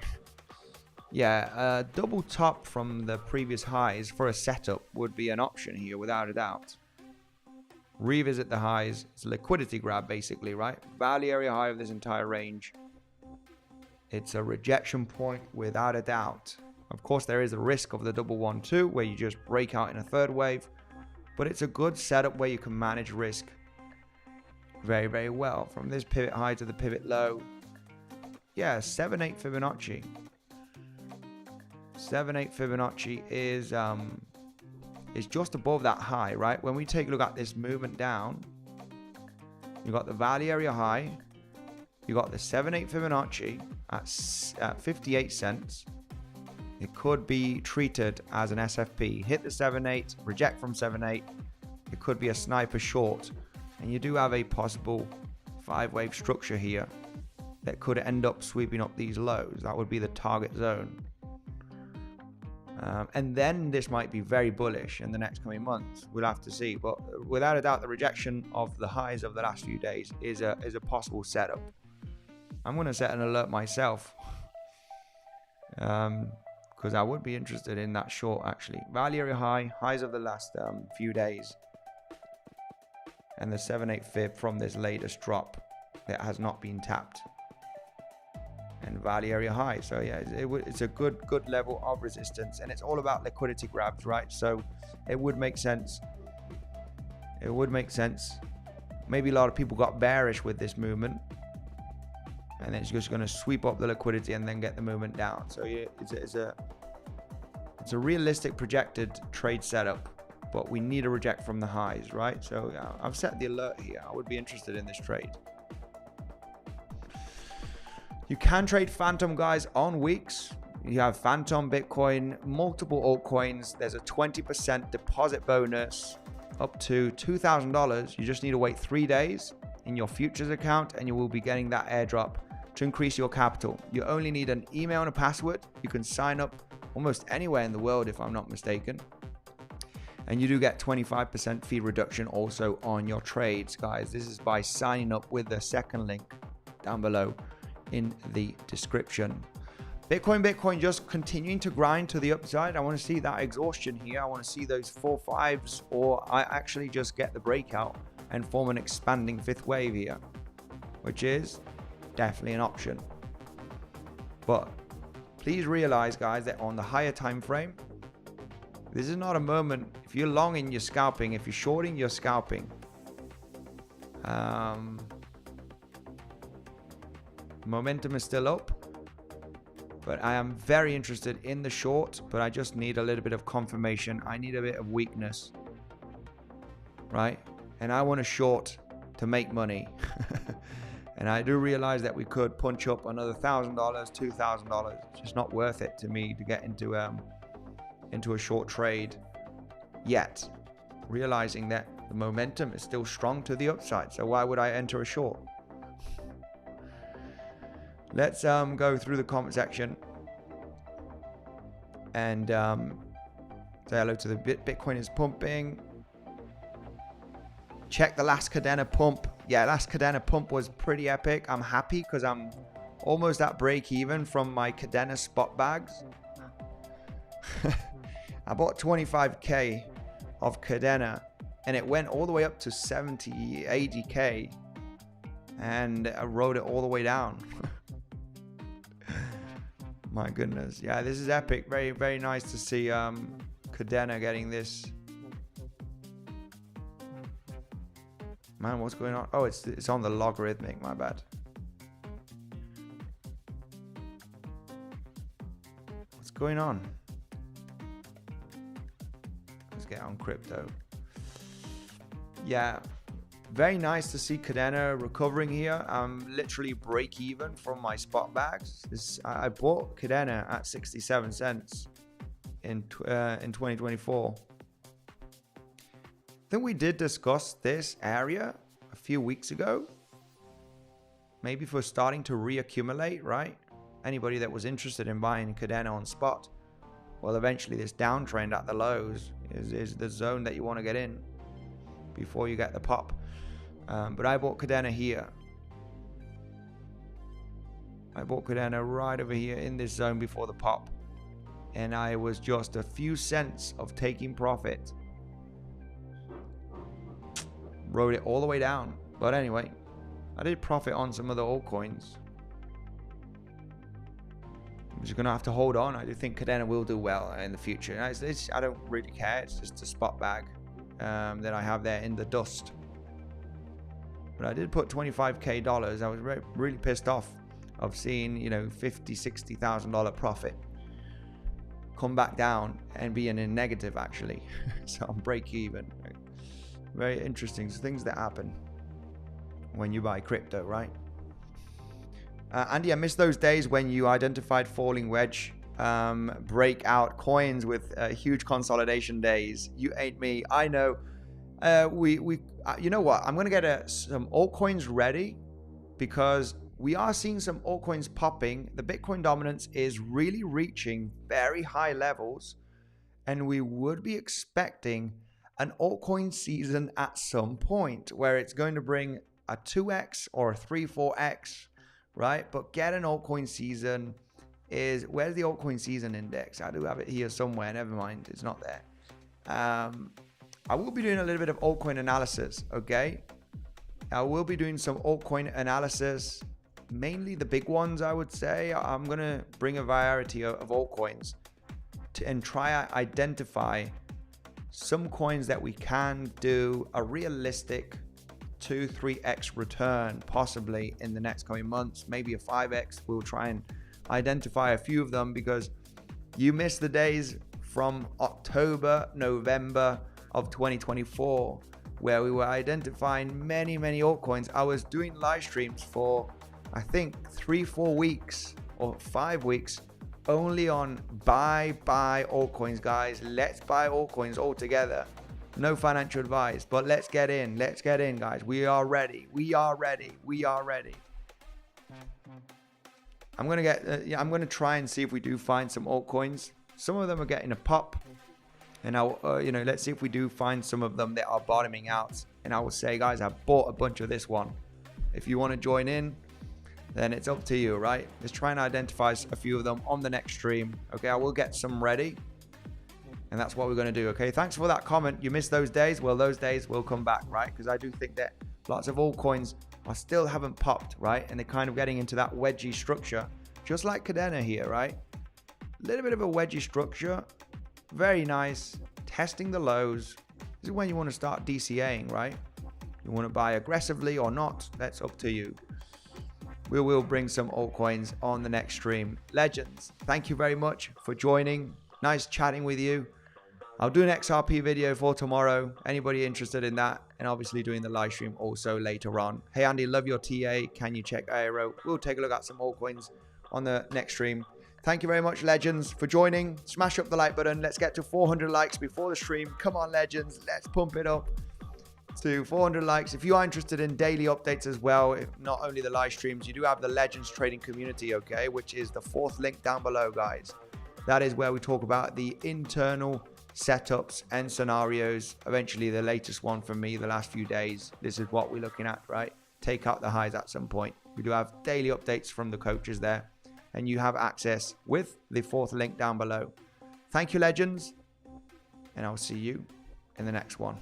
Yeah, double top from the previous highs for a setup would be an option here without a doubt. Revisit the highs. It's a liquidity grab basically, right? Value area high of this entire range. It's a rejection point without a doubt. Of course, there is a risk of the double 1-2 where you just break out in a third wave, but it's a good setup where you can manage risk very, very well. From this pivot high to the pivot low, yeah, 7/8 Fibonacci. 7/8 Fibonacci is just above that high, right? When we take a look at this movement down, you got the value area high, you got the 7/8 Fibonacci at 58 cents. It could be treated as an SFP. Hit the 7/8, reject from 7/8. It could be a sniper short. And you do have a possible 5-wave structure here that could end up sweeping up these lows. That would be the target zone. And then this might be very bullish in the next coming months. We'll have to see. But without a doubt, the rejection of the highs of the last few days is a possible setup. I'm going to set an alert myself. Because I would be interested in that short actually. Value area high, highs of the last few days. And the 7/8 fib from this latest drop that has not been tapped. And value area high. So yeah, it's a good level of resistance. And it's all about liquidity grabs, right? So it would make sense. It would make sense. Maybe a lot of people got bearish with this movement. And then it's just going to sweep up the liquidity and then get the movement down. So yeah, it's a realistic projected trade setup, but we need a reject from the highs, right? So yeah, I've set the alert here. I would be interested in this trade. You can trade Phantom, guys, on weeks. You have Phantom, Bitcoin, multiple altcoins. There's a 20% deposit bonus up to $2,000. You just need to wait 3 days in your futures account and you will be getting that airdrop to increase your capital. You only need an email and a password. You can sign up almost anywhere in the world if I'm not mistaken. And you do get 25% fee reduction also on your trades, guys. This is by signing up with the second link down below in the description. Bitcoin just continuing to grind to the upside. I want to see that exhaustion here. I want to see those 4 5s, or I actually just get the breakout and form an expanding 5th wave here, which is definitely an option. But please realize, guys, that on the higher time frame, this is not a moment. If you're longing, you're scalping. If you're shorting, you're scalping. Momentum is still up, but I am very interested in the short, but I just need a little bit of confirmation. I need a bit of weakness, right? And I want to short to make money. And I do realize that we could punch up another $1,000, $2,000. It's just not worth it to me to get into a short trade yet, realizing that the momentum is still strong to the upside. So why would I enter a short? Let's go through the comment section and say hello to the Bitcoin is pumping. Check the last Kadena pump. Yeah, last Kadena pump was pretty epic. I'm happy because I'm almost at break even from my Kadena spot bags. I bought 25k of Kadena and it went all the way up to 70, 80k and I rode it all the way down. My goodness. Yeah, this is epic. Very, very nice to see 𝗬𝗍𝗃 getting this. Man, what's going on? Oh, it's on the logarithmic, my bad. What's going on? Let's get on crypto. Yeah, very nice to see 𝗬𝗃 recovering here. I'm literally break even from my spot bags. I bought 𝗬𝗃 at 67 cents in 2024. I think we did discuss this area a few weeks ago. Maybe for starting to reaccumulate, right? Anybody that was interested in buying 𝗬𝗃 on spot. Well, eventually this downtrend at the lows is the zone that you want to get in before you get the pop. But I bought 𝗬𝗃 here. I bought 𝗬𝗃 right over here in this zone before the pop. And I was just a few cents of taking profit. Rode it all the way down. But anyway, I did profit on some of the altcoins. I'm just going to have to hold on. I do think 𝗬𝗃 will do well in the future. I don't really care. It's just a spot bag that I have there in the dust. But I did put $25K. I was really pissed off of seeing, you know, $50,000, $60,000 profit come back down and be in a negative actually. So I'm break even. Very interesting. So things that happen when you buy crypto, right? Andy, I miss those days when you identified falling wedge breakout coins with huge consolidation days. You ain't me. I know. You know what? I'm gonna get some altcoins ready because we are seeing some altcoins popping. The Bitcoin dominance is really reaching very high levels, and we would be expecting an altcoin season at some point where it's going to bring a 2x or a 3-4x, right? But get an altcoin season is, where's the altcoin season index? I do have it here somewhere. Never mind, it's not there. I will be doing a little bit of altcoin analysis, okay? I will be doing some altcoin analysis, mainly the big ones, I would say. I'm going to bring a variety of altcoins and try to identify some coins that we can do a realistic 2-3x return, possibly in the next coming months, maybe a 5x. We'll try and identify a few of them because you miss the days from October, November of 2024 where we were identifying many altcoins. I was doing live streams for I think 3-4 weeks or 5 weeks only on buy altcoins, guys. Let's buy altcoins all together. No financial advice, but let's get in, guys. We are ready. I'm gonna try and see if we do find some altcoins. Some of them are getting a pop, and let's see if we do find some of them that are bottoming out. And I will say, guys, I've bought a bunch of this one. If you want to join in, then it's up to you, right? Let's try and identify a few of them on the next stream. Okay, I will get some ready, and that's what we're going to do. Okay, thanks for that comment. You missed those days. Well, those days will come back, right? Because I do think that lots of altcoins are still haven't popped, right? And they're kind of getting into that wedgie structure, just like 𝗬𝗃 here, right? A little bit of a wedgie structure. Very nice. Testing the lows. This is when you want to start DCAing, right? You want to buy aggressively or not? That's up to you. We will bring some altcoins on the next stream. Legends, thank you very much for joining. Nice chatting with you. I'll do an XRP video for tomorrow. Anybody interested in that? And obviously doing the live stream also later on. Hey Andy, love your TA. Can you check Aero? We'll take a look at some altcoins on the next stream. Thank you very much, legends, for joining. Smash up the like button. Let's get to 400 likes before the stream. Come on, legends. Let's pump it up to 400 likes. If you are interested in daily updates as well, if not only the live streams, you do have the Legends Trading Community, okay, which is the 4th link down below, guys. That is where we talk about the internal setups and scenarios. Eventually, the latest one from me the last few days. This is what we're looking at, right? Take out the highs at some point. We do have daily updates from the coaches there, and you have access with the 4th link down below. Thank you, legends, and I'll see you in the next one.